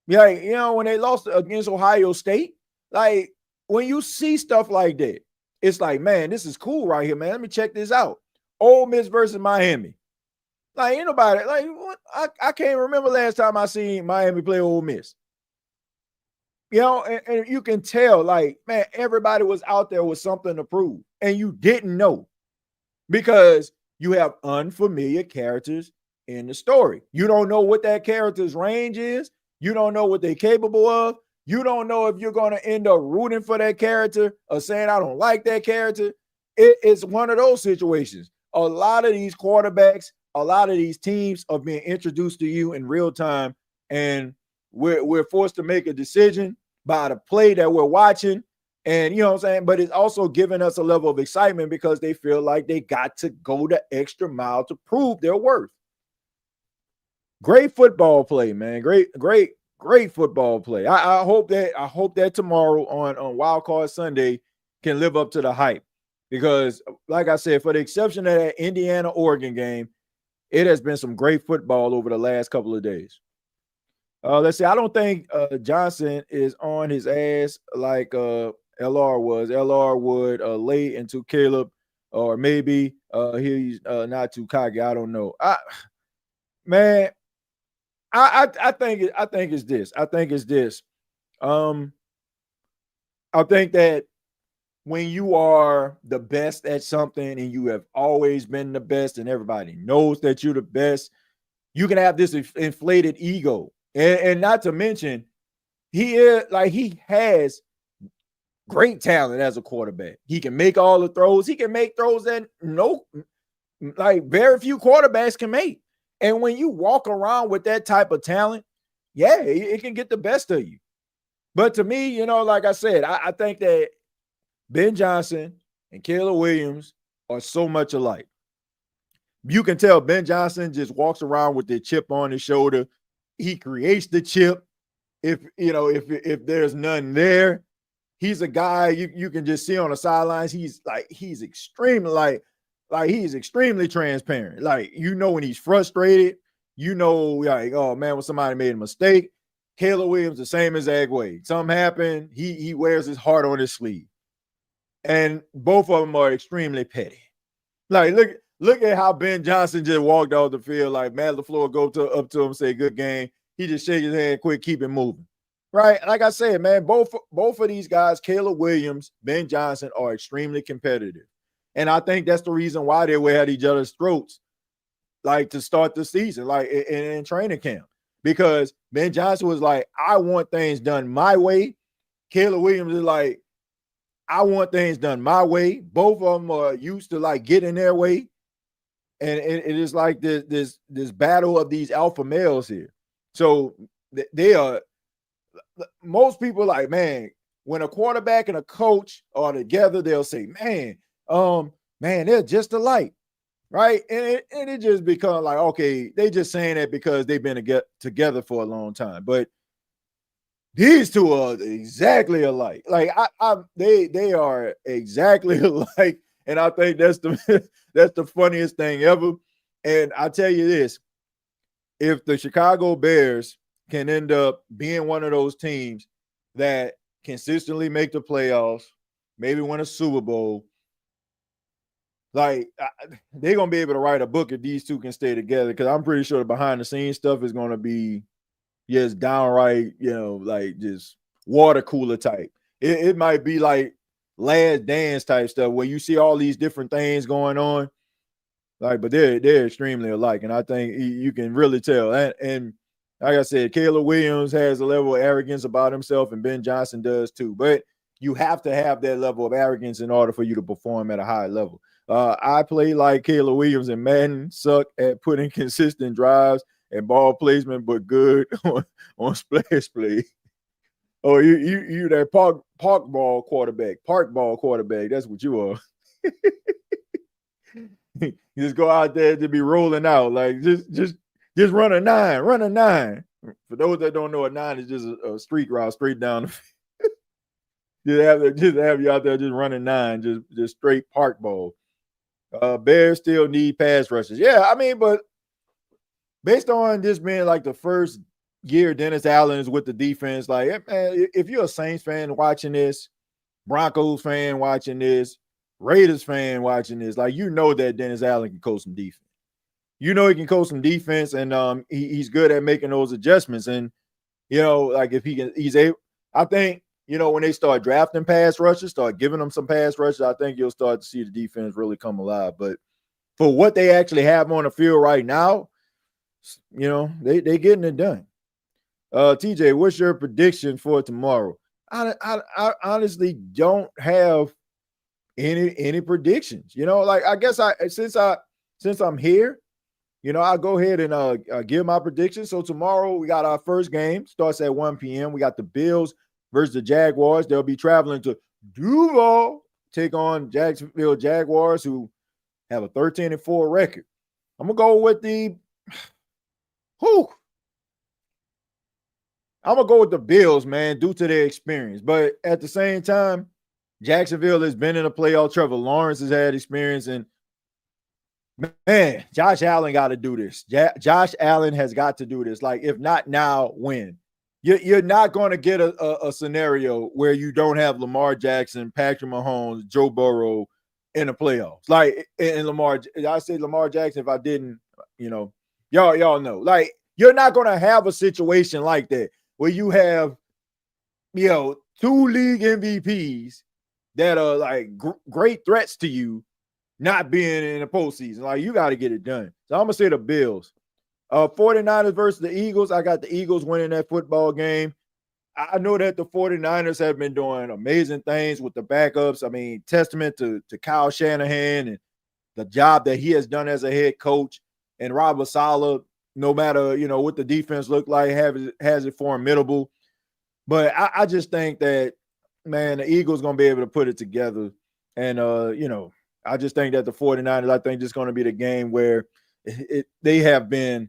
Yeah, when they lost against Ohio State, like when you see stuff like that, it's like, man, this is cool right here, man. Let me check this out. Ole Miss versus Miami. Like, ain't nobody, like, what? I can't remember last time I seen Miami play Ole Miss. And you can tell, like, man, everybody was out there with something to prove, and you didn't know because you have unfamiliar characters in the story. You don't know what that character's range is. You don't know what they're capable of. You don't know if you're going to end up rooting for that character or saying, I don't like that character. It's one of those situations. A lot of these quarterbacks, a lot of these teams are being introduced to you in real time, and we're forced to make a decision by the play that we're watching. And you know what I'm saying? But it's also giving us a level of excitement because they feel like they got to go the extra mile to prove their worth. Great football play, man. Great football play. I hope that tomorrow on Wildcard Sunday can live up to the hype. Because, like I said, for the exception of that Indiana-Oregon game, it has been some great football over the last couple of days. Let's see. I don't think Johnson is on his ass like LR was. LR would lay into Caleb, or maybe he's not too cocky. I don't know. Man, I think it's this. I think it's this. I think that when you are the best at something and you have always been the best and everybody knows that you're the best, you can have this inflated ego. And not to mention, he has great talent as a quarterback. He can make all the throws. He can make throws that very few quarterbacks can make. And when you walk around with that type of talent, yeah, it can get the best of you. But to me, like I said, I think that Ben Johnson and Caleb Williams are so much alike. You can tell Ben Johnson just walks around with the chip on his shoulder. He creates the chip. If there's none there, he's a guy you can just see on the sidelines. He's extremely he's extremely transparent. Like, when he's frustrated, like, oh man, when somebody made a mistake. Caleb Williams, the same exact way. Something happened, he wears his heart on his sleeve. And both of them are extremely petty. Like, look at how Ben Johnson just walked off the field. Like, Matt LaFleur up to him, say, good game. He just shake his hand, quick, keep it moving. Right? Like I said, man, both of these guys, Caleb Williams, Ben Johnson, are extremely competitive. And I think that's the reason why they were at each other's throats, like, to start the season, like in training camp. Because Ben Johnson was like, I want things done my way. Caleb Williams is like, I want things done my way. Both of them are used to, like, getting their way. And it is like this battle of these alpha males here. So they are, most people like, man, when a quarterback and a coach are together, they'll say, man, they're just alike. Right. And it just becomes like, okay, they just saying that because they've been together for a long time. But these two are exactly alike. Like, they are exactly alike. And I think that's the funniest thing ever. And I tell you this, if the Chicago Bears can end up being one of those teams that consistently make the playoffs, maybe win a Super Bowl, like, they're going to be able to write a book if these two can stay together, because I'm pretty sure the behind-the-scenes stuff is going to be just downright, like, just water cooler type. It might be like Last Dance type stuff where you see all these different things going on. Like, but they're extremely alike, and I think you can really tell. And like I said, Caleb Williams has a level of arrogance about himself, and Ben Johnson does too. But you have to have that level of arrogance in order for you to perform at a high level. I play like Caleb Williams and Madden, suck at putting consistent drives and ball placement, but good on splash play. Oh, you that park ball quarterback. That's what you are. You just go out there to be rolling out, like, just run a nine. For those that don't know, a nine is just a street route straight down the field. Just have you out there just running nine, just straight park ball. Bears still need pass rushes. Yeah, I mean, but based on this being like the first year Dennis Allen is with the defense, like, man, if you're a Saints fan watching this, Broncos fan watching this, Raiders fan watching this, like, that Dennis Allen can coach some defense. He can coach some defense, and he's good at making those adjustments. And like, if he's able, I think, when they start drafting pass rushers, start giving them some pass rushes, I think you'll start to see the defense really come alive. But for what they actually have on the field right now, they getting it done. TJ, what's your prediction for tomorrow? I honestly don't have any predictions. Like, I guess since I'm here, I'll go ahead and give my predictions. So tomorrow we got our first game, starts at 1 p.m. We got the Bills versus the Jaguars. They'll be traveling to Duval, take on Jacksonville Jaguars, who have a 13-4 record. I'm gonna go with the Bills, man, due to their experience. But at the same time, Jacksonville has been in the playoff. Trevor Lawrence has had experience, and man, Josh Allen got to do this. Josh Allen has got to do this. Like, if not now, when? You're not going to get a scenario where you don't have Lamar Jackson, Patrick Mahomes, Joe Burrow in the playoffs. Like, and Lamar, I say Lamar Jackson if I didn't, y'all know. Like, you're not going to have a situation like that where you have, 2 league MVPs that are like great threats to you not being in the postseason. Like, you got to get it done. So I'm going to say the Bills. 49ers versus the Eagles. I got the Eagles winning that football game. I know that the 49ers have been doing amazing things with the backups. I mean, testament to Kyle Shanahan and the job that he has done as a head coach. And Robert Saleh, no matter, what the defense looked like, has it formidable. But I just think that man, the Eagles going to be able to put it together. And, I just think that the 49ers, I think, just going to be the game where they've been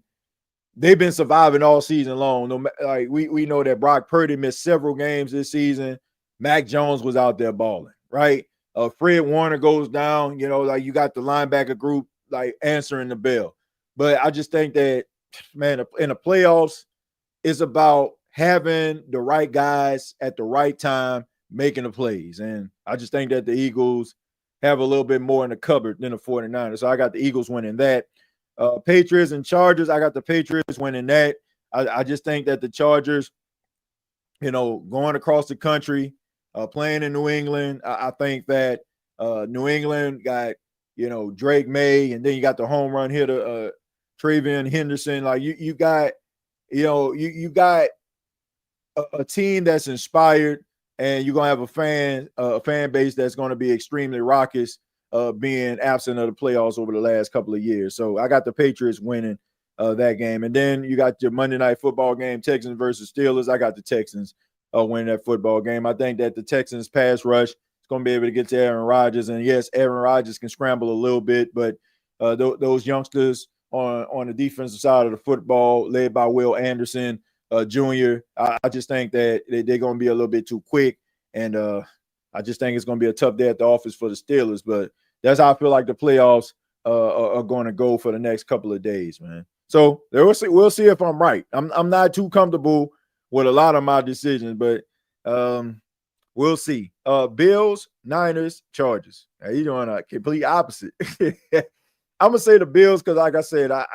surviving all season long. No, like we know that Brock Purdy missed several games this season. Mac Jones was out there balling, right? Fred Warner goes down, like you got the linebacker group like answering the bell. But I just think that, man, in the playoffs, it's about having the right guys at the right time making the plays. And I just think that the Eagles have a little bit more in the cupboard than the 49ers. So I got the Eagles winning that. Patriots and Chargers, I ap the Patriots winning that. I just think that the Chargers, going across the country, playing in New England, I think that New England got, Drake May, and then you got the home run hitter, Travion Henderson. Like you got, you got a team that's inspired, and you're gonna have a fan base that's going to be extremely raucous, being absent of the playoffs over the last couple of years. So I got the Patriots winning that game, and then you got your Monday Night Football game, Texans versus Steelers. I got the Texans winning that football game. I think that the Texans pass rush is going to be able to get to Aaron Rodgers, and yes, Aaron Rodgers can scramble a little bit, but those youngsters on the defensive side of the football, led by Will Anderson Jr., I just think that they're going to be a little bit too quick, and I just think it's going to be a tough day at the office for the Steelers. But that's how I feel like the playoffs are going to go for the next couple of days, man. So we'll see if I'm right. I'm not too comfortable with a lot of my decisions, but we'll see. Bills, Niners, Chargers. Now, you're doing a complete opposite. I'm gonna say the Bills because, like I said, I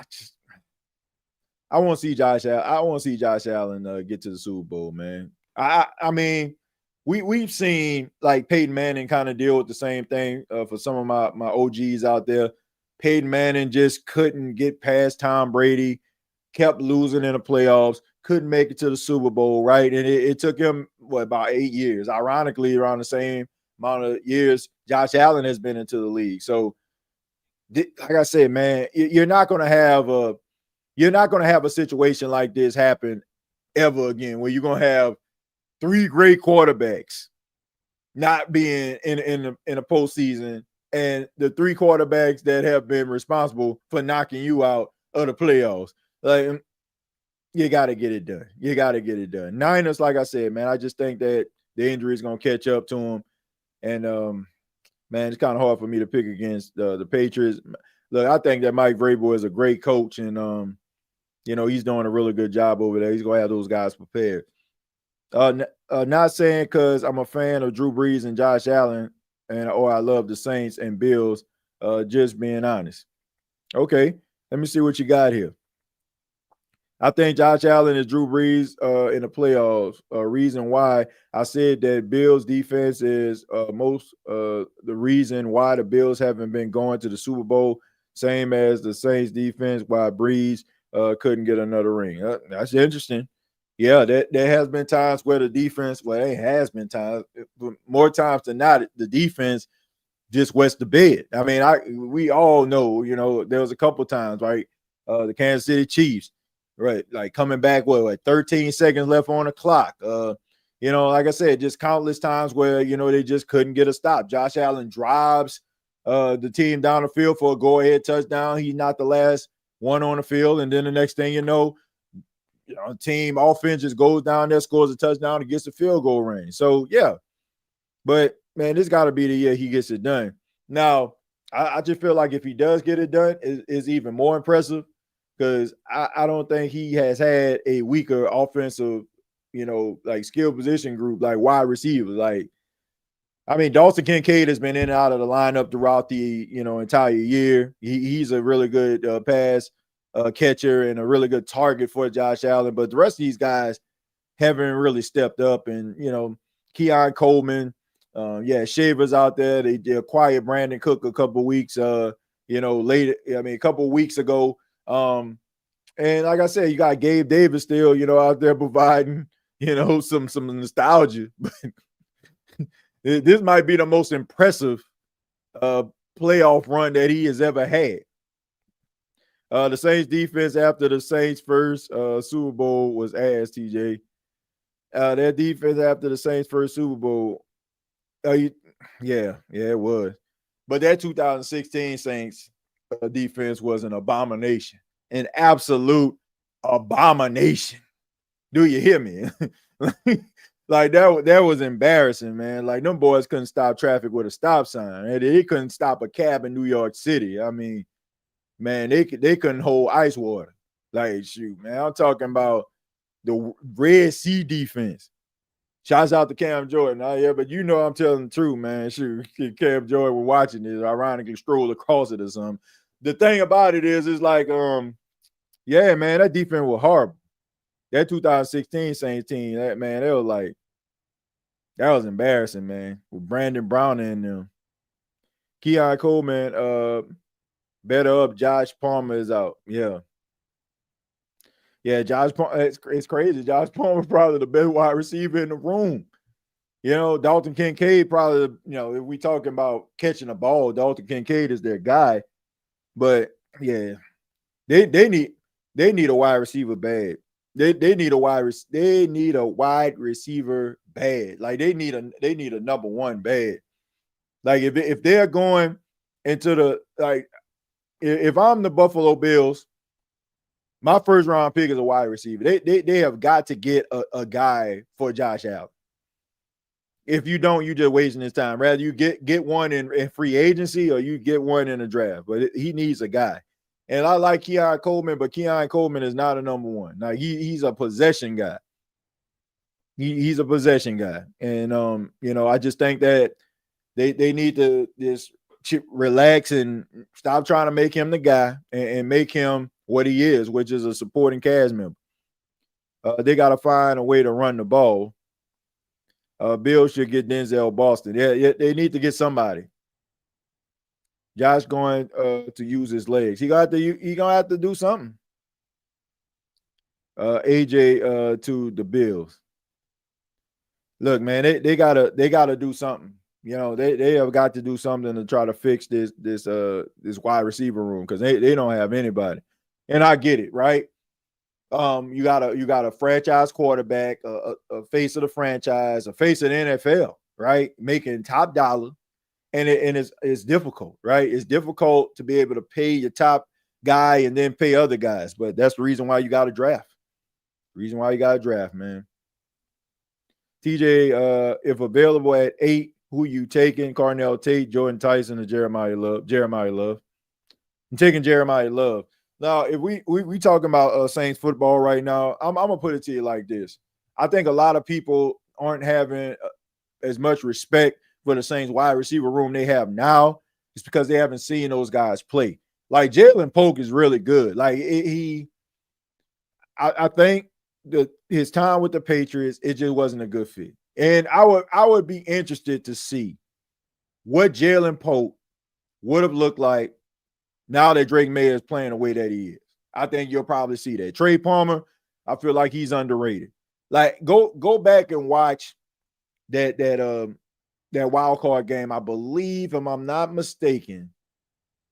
want to see Josh Allen. I want to see Josh Allen get to the Super Bowl, man. I mean, we've seen like Peyton Manning kind of deal with the same thing for some of my OGs out there. Peyton Manning just couldn't get past Tom Brady, kept losing in the playoffs, couldn't make it to the Super Bowl, right? And it took him, about 8 years. Ironically, around the same amount of years Josh Allen has been into the league. So, like I said, man, you're not going to have a situation like this happen ever again, where you're going to have three great quarterbacks not being in a postseason, and the three quarterbacks that have been responsible for knocking you out of the playoffs. Like, you got to get it done. You got to get it done. Niners, like I said, man, I just think that the injury is going to catch up to them. And, man, it's kind of hard for me to pick against the Patriots. Look, I think that Mike Vrabel is a great coach, and, he's doing a really good job over there. He's going to have those guys prepared. Not saying because I'm a fan of Drew Brees and Josh Allen, or I love the Saints and Bills, just being honest. Okay, let me see what you got here. I think Josh Allen is Drew Brees in the playoffs. Reason why I said that Bills defense is the reason why the Bills haven't been going to the Super Bowl, same as the Saints defense, why Brees couldn't get another ring. That's interesting. Yeah, there has been times where the defense, it has been times, more times than not, the defense just wets the bed. I mean, we all know, there was a couple times, right? The Kansas City Chiefs, right? Like coming back with 13 seconds left on the clock. Like I said, just countless times where, they just couldn't get a stop. Josh Allen drives the team down the field for a go-ahead touchdown. He's not the last one on the field. And then the next thing you know, team offense just goes down there, scores a touchdown, and gets the field goal range. So, yeah. But, man, this got to be the year he gets it done. Now, I just feel like if he does get it done, it's even more impressive, because I don't think he has had a weaker offensive, like skill position group, like wide receivers. Like, I mean, Dawson Kincaid has been in and out of the lineup throughout the, entire year. He's a really good pass catcher and a really good target for Josh Allen. But the rest of these guys haven't really stepped up. And, Keon Coleman, Shaver's out there. They acquired Brandon Cook a couple weeks, later. A couple weeks ago. And like I said, you got Gabe Davis still, out there providing, some nostalgia. This might be the most impressive playoff run that he has ever had. The Saints defense after the Saints' first Super Bowl was ass, TJ. Their defense after the Saints' first Super Bowl Yeah, it was. But that 2016 Saints defense was an abomination, an absolute abomination. Do you hear me? Like that was embarrassing, man. Like them boys couldn't stop traffic with a stop sign. And they couldn't stop a cab in New York City. I mean, man, they couldn't hold ice water. Like, shoot, man. I'm talking about the Red Sea defense. Shouts out to Cam Jordan. Yeah, but you know I'm telling the truth, man. Shoot, Cam Jordan was watching this, ironically strolled across it or something. The thing about it is like, yeah, man, that defense was horrible. That 2016 Saints team, that was like, that was embarrassing, man. With Brandon Brown in them. Keon Coleman, better up. Josh Palmer is out. Yeah. Yeah, Josh Palmer, it's crazy. Josh Palmer probably the best wide receiver in the room. You know, Dalton Kincaid probably, if we talking about catching a ball, Dalton Kincaid is their guy. But yeah, they need a wide receiver bad. They need a wide receiver bad. Like they need a number one bad. Like if they're going into the, like, if I'm the Buffalo Bills, my first round pick is a wide receiver. They have got to get a guy for Josh Allen. If you don't, you're just wasting his time. Rather you get one in free agency or you get one in the draft. But he needs a guy. And I like Keon Coleman, but Keon Coleman is not a number one. Now he's a possession guy. He's a possession guy. And I just think that they need to just relax and stop trying to make him the guy and make him what he is, which is a supporting cast member. They got to find a way to run the ball. Bill should get Denzel Boston. Yeah, they need to get somebody. Josh going to use his legs. He gonna have to do something. AJ to the Bills. Look, man, they gotta do something. They have got to do something to try to fix this wide receiver room because they don't have anybody. And I get it, right? You got a franchise quarterback, a face of the franchise, a face of the NFL, right? Making top dollar, and it's difficult, right? It's difficult to be able to pay your top guy and then pay other guys, but that's the reason why you got to draft. Reason why you got to draft, man. TJ, if available at 8, who you taking? Carnell Tate, Jordan Tyson, or Jeremiah Love? Jeremiah Love. I'm taking Jeremiah Love. Now, if we talking about Saints football right now, I'm gonna put it to you like this. I think a lot of people aren't having as much respect for the Saints wide receiver room they have now. It's because they haven't seen those guys play. Like Jalen Polk is really good. Like I think his time with the Patriots, it just wasn't a good fit. And I would be interested to see what Jalen Polk would have looked like now that Drake May is playing the way that he is. I think you'll probably see that. Trey Palmer, I feel like he's underrated. Like go back and watch that wild card game. I believe, if I'm not mistaken,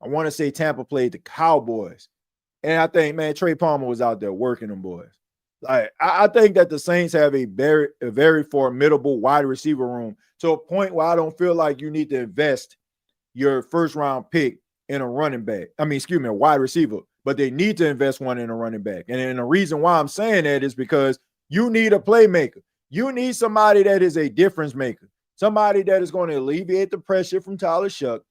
I want to say Tampa played the Cowboys. And I think, man, Trey Palmer was out there working them boys. Like I think that the Saints have a very formidable wide receiver room to a point where I don't feel like you need to invest your first round pick in a running back. I mean, a wide receiver, but they need to invest one in a running back. And the reason why I'm saying that is because you need a playmaker. You need somebody that is a difference maker, somebody that is going to alleviate the pressure from Tyler Shuck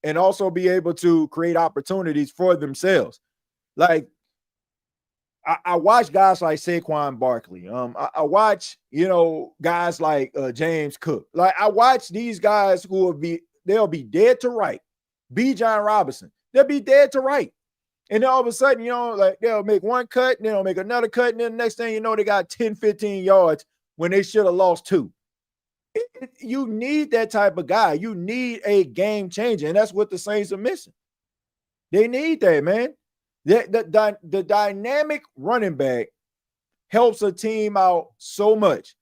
and also be able to create opportunities for themselves. Like, I watch guys like Saquon Barkley. I watch, guys like James Cook. Like, I watch these guys who they'll be dead to right. B. John Robinson, they'll be dead to right. And then all of a sudden, like they'll make one cut, and then they'll make another cut, and then the next thing you know, they got 10, 15 yards when they should have lost 2. You need that type of guy. You need a game changer, and that's what the Saints are missing. They need that, man. The dynamic running back helps a team out so much.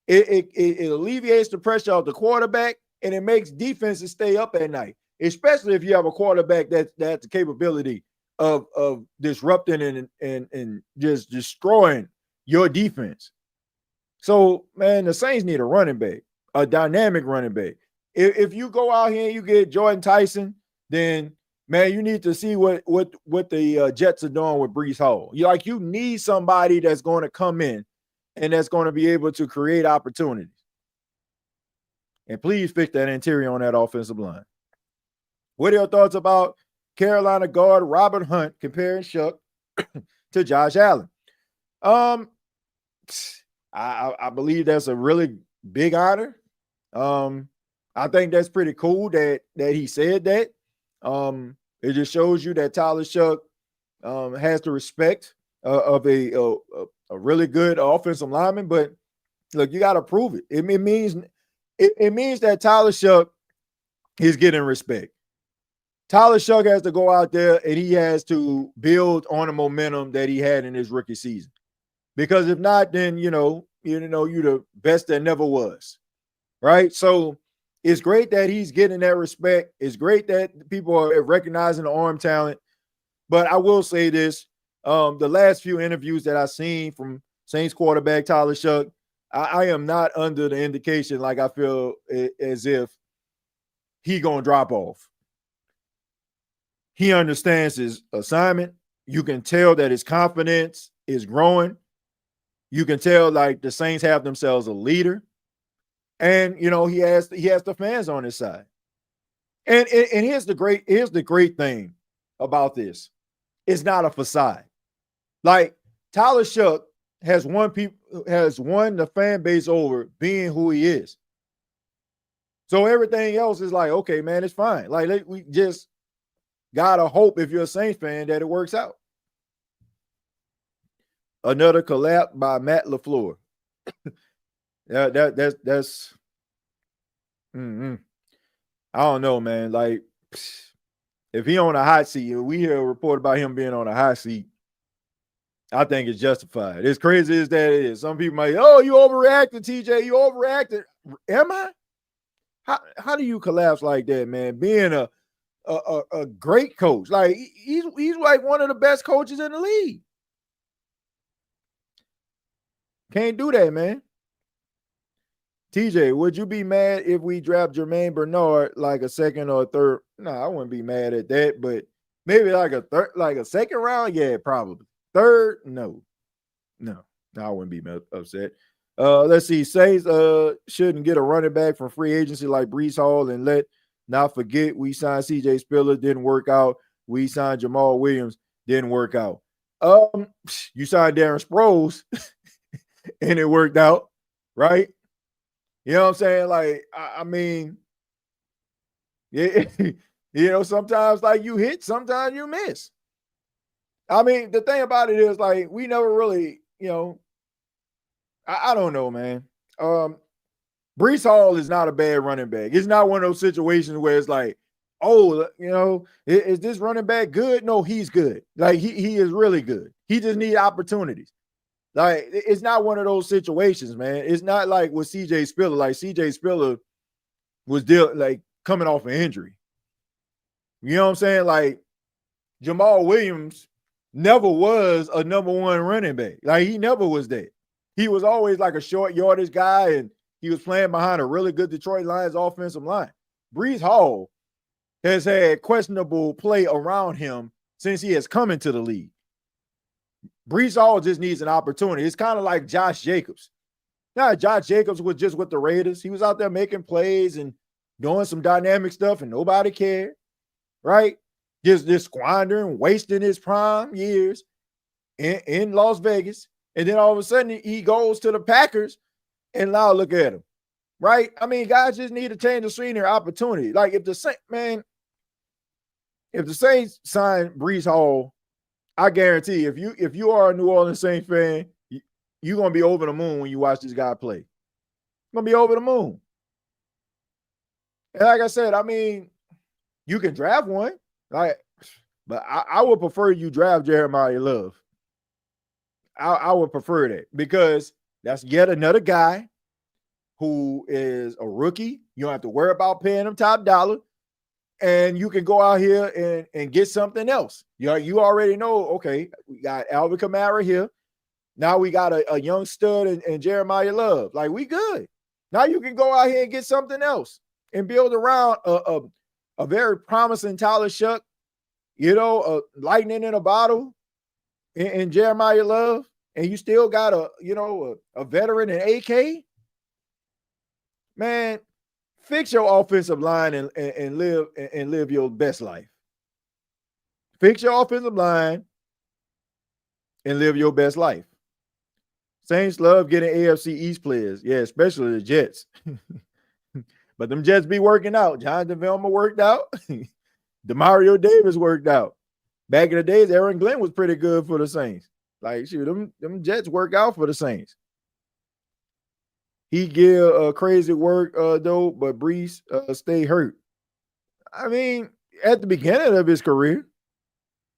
It alleviates the pressure of the quarterback, and it makes defenses stay up at night, especially if you have a quarterback that has the capability of disrupting and just destroying your defense. So, man, the Saints need a running back, a dynamic running back. If you go out here and you get Jordan Tyson, then man, you need to see what the Jets are doing with Breece Hall. You need somebody that's going to come in and that's going to be able to create opportunities. And please fix that interior on that offensive line. What are your thoughts about Carolina guard Robert Hunt comparing Shuck to Josh Allen? I believe that's a really big honor. I think that's pretty cool that he said that. It just shows you that Tyler Shuck has the respect of a really good offensive lineman. But look, you got to prove it. It means that Tyler Shuck is getting respect. Tyler Shuck has to go out there and he has to build on the momentum that he had in his rookie season. Because if not, then you're the best that never was, right? So it's great that he's getting that respect. It's great that people are recognizing the arm talent. But I will say this: the last few interviews that I've seen from Saints quarterback Tyler Shuck, I am not under the indication like I feel as if he gonna drop off. He understands his assignment. You can tell that his confidence is growing. You can tell like the Saints have themselves a leader. And he has the fans on his side. And here's the great thing about this. It's not a facade. Like Tyler Shuck has won the fan base over being who he is. So everything else is like, okay, man, it's fine. Like we just gotta hope if you're a Saints fan that it works out. Another collapse by Matt LaFleur. That's I don't know, man. Like if he on a hot seat, we hear a report about him being on a hot seat, I think it's justified. As crazy as that is, some people might, oh, you overreacted, TJ. You overreacted. Am I? How do you collapse like that, man? Being a great coach, like he's like one of the best coaches in the league. Can't do that, man. TJ, would you be mad if we draft Jermaine Bernard like a second or a third? No, I wouldn't be mad at that, but maybe like a third, like a second round, yeah, probably. Third, no, I wouldn't be upset. Let's see. Saints shouldn't get a running back from free agency like Breece Hall, and let not forget we signed CJ Spiller, didn't work out. We signed Jamal Williams, didn't work out. You signed Darren Sproles, and it worked out, right? You know what I'm saying? Like, I mean, yeah, sometimes like you hit, sometimes you miss. I mean, the thing about it is like we never really, I don't know, man. Breece Hall is not a bad running back. It's not one of those situations where it's like, oh, is this running back good? No, he's good. Like he is really good. He just needs opportunities. Like, it's not one of those situations, man. It's not like with CJ Spiller. Like, CJ Spiller was coming off an injury. You know what I'm saying? Like, Jamal Williams never was a number one running back. Like, he never was that. He was always like a short yardage guy, and he was playing behind a really good Detroit Lions offensive line. Breece Hall has had questionable play around him since he has come into the league. Breece Hall just needs an opportunity. It's kind of like Josh Jacobs. Now, Josh Jacobs was just with the Raiders. He was out there making plays and doing some dynamic stuff, and nobody cared, right? Just squandering, wasting his prime years in Las Vegas. And then all of a sudden, he goes to the Packers, and now look at him, right? I mean, guys just need to change the scenery opportunity. Like, if the Saints sign Breece Hall, I guarantee if you are a New Orleans Saints fan, you're going to be over the moon when you watch this guy play. You're going to be over the moon. And like I said, I mean, you can draft one, but I would prefer you draft Jeremiah Love. I would prefer that because that's yet another guy who is a rookie. You don't have to worry about paying him top dollar. And you can go out here and get something else. You already know, okay, we got Alvin Kamara here. Now we got a young stud and Jeremiah Love. Like, we good. Now you can go out here and get something else and build around a very promising Tyler Shuck, lightning in a bottle in Jeremiah Love, and you still got a veteran in AK, man, fix your offensive line and live your best life. Fix your offensive line and live your best life. Saints love getting AFC East players. Yeah, especially the Jets. But them Jets be working out. Jonathan Vilma worked out. DeMario Davis worked out. Back in the days, Aaron Glenn was pretty good for the Saints. Like, shoot, them Jets work out for the Saints. He give crazy work, though, but Brees stay hurt. I mean, at the beginning of his career,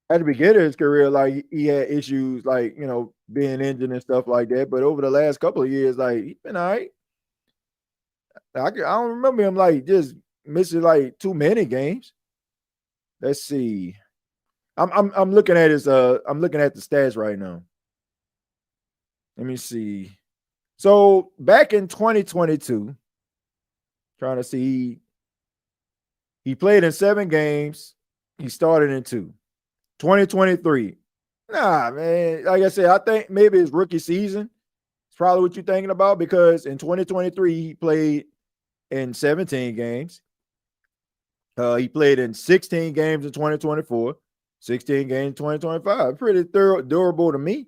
like, he had issues, like, being injured and stuff like that. But over the last couple of years, like, he's been all right. I don't remember him, like, just missing, like, too many games. Let's see. I'm looking at his I'm looking at the stats right now. Let me see. So back in 2022, trying to see, he played in 7 games. He started in 2. 2023. Nah, man. Like I said, I think maybe his rookie season is probably what you're thinking about, because in 2023, he played in 17 games. He played in 16 games in 2024, 16 games in 2025. Pretty durable to me.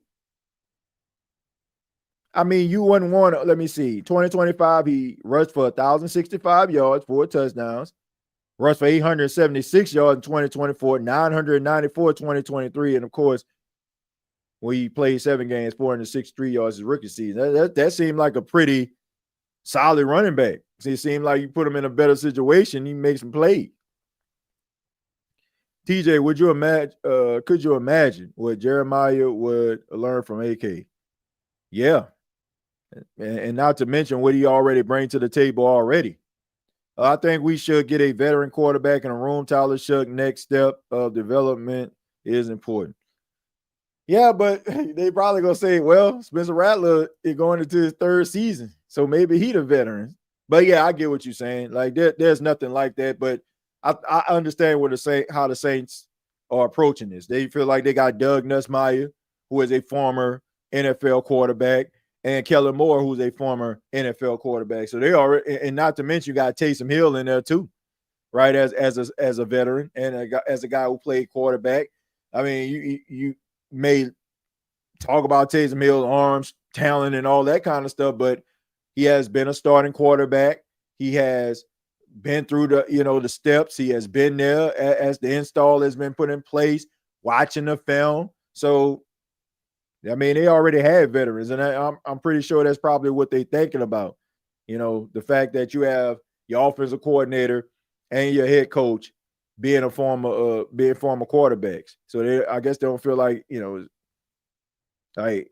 I mean, you wouldn't want to, let me see. 2025, he rushed for 1,065 yards, 4 touchdowns. Rushed for 876 yards in 2024, 994 in 2023. And of course, when he played 7 games, 463 yards his rookie season. That seemed like a pretty solid running back. It seemed like you put him in a better situation, he makes some plays. TJ, could you imagine what Jeremiah would learn from AK? Yeah. And not to mention what he already brings to the table already. I think we should get a veteran quarterback in a room. Tyler Shuck, next step of development is important. Yeah, but they probably going to say, well, Spencer Rattler is going into his 3rd season, so maybe he the veteran. But yeah, I get what you're saying. Like, there's nothing like that, but I understand how the Saints are approaching this. They feel like they got Doug Nussmeier, who is a former NFL quarterback, and Kellen Moore, who's a former NFL quarterback. So they already, and not to mention, you got Taysom Hill in there too, right? As a veteran and as a guy who played quarterback. I mean, you may talk about Taysom Hill's arms, talent, and all that kind of stuff, but he has been a starting quarterback. He has been through the steps. He has been there as the install has been put in place, watching the film. So, I mean, they already have veterans, and I'm pretty sure that's probably what they're thinking about. The fact that you have your offensive coordinator and your head coach being former quarterbacks. So I guess they don't feel like, like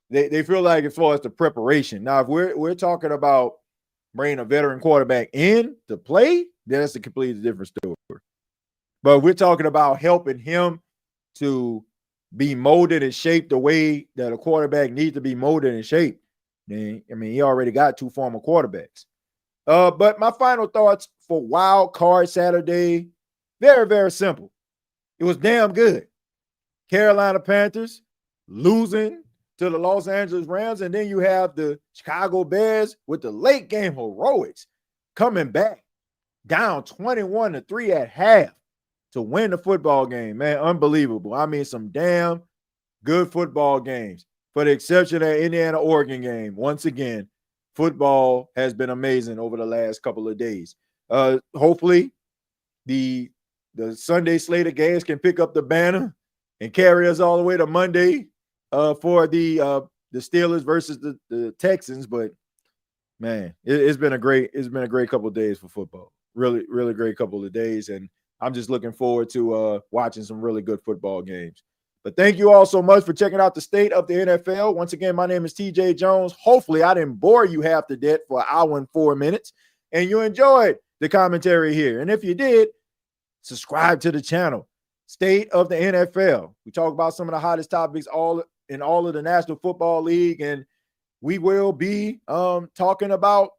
they feel like as far as the preparation. Now, if we're talking about bringing a veteran quarterback in to play, then that's a completely different story. But we're talking about helping him to be molded and shaped the way that a quarterback needs to be molded and shaped. Then, I mean, he already got 2 former quarterbacks. But my final thoughts for Wild Card Saturday, very, very simple. It was damn good. Carolina Panthers losing to the Los Angeles Rams, and then you have the Chicago Bears with the late game heroics coming back down 21-3 at half to win the football game. Man, unbelievable. I mean, some damn good football games. For the exception of the Indiana-Oregon game, once again, football has been amazing over the last couple of days. Hopefully, the Sunday slate of games can pick up the banner and carry us all the way to Monday for the Steelers versus the Texans. But man, it's been a great couple of days for football. Really, really great couple of days, and I'm just looking forward to watching some really good football games. But thank you all so much for checking out the state of the NFL. Once again, my name is TJ Jones. Hopefully, I didn't bore you half to death for an hour and 4 minutes, and you enjoyed the commentary here. And if you did, subscribe to the channel. State of the NFL. We talk about some of the hottest topics in all of the National Football League, and we will be talking about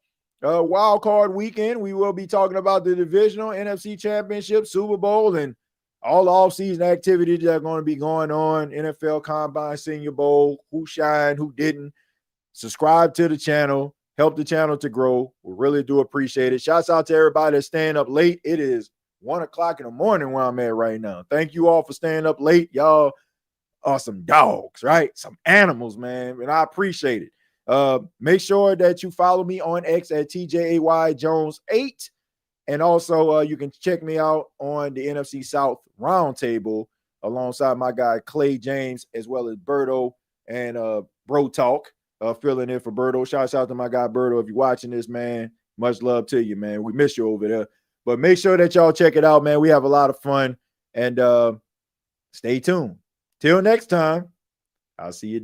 wild card weekend. We will be talking about the divisional, NFC Championship, Super Bowl, and all the offseason activities that are going to be going on. NFL Combine, Senior Bowl, who shined, who didn't. Subscribe to the channel. Help the channel to grow. We really do appreciate it. Shouts out to everybody that's staying up late. It is 1 o'clock in the morning where I'm at right now. Thank you all for staying up late. Y'all are some dogs, right? Some animals, man. And I appreciate it. Make sure that you follow me on X at TJAYJones8. And also, you can check me out on the NFC South Roundtable alongside my guy Clay James, as well as Berto and Bro Talk, filling in for Berto. Shouts out to my guy Berto. If you're watching this, man, much love to you, man. We miss you over there. But make sure that y'all check it out, man. We have a lot of fun. And stay tuned. Till next time, I'll see you down.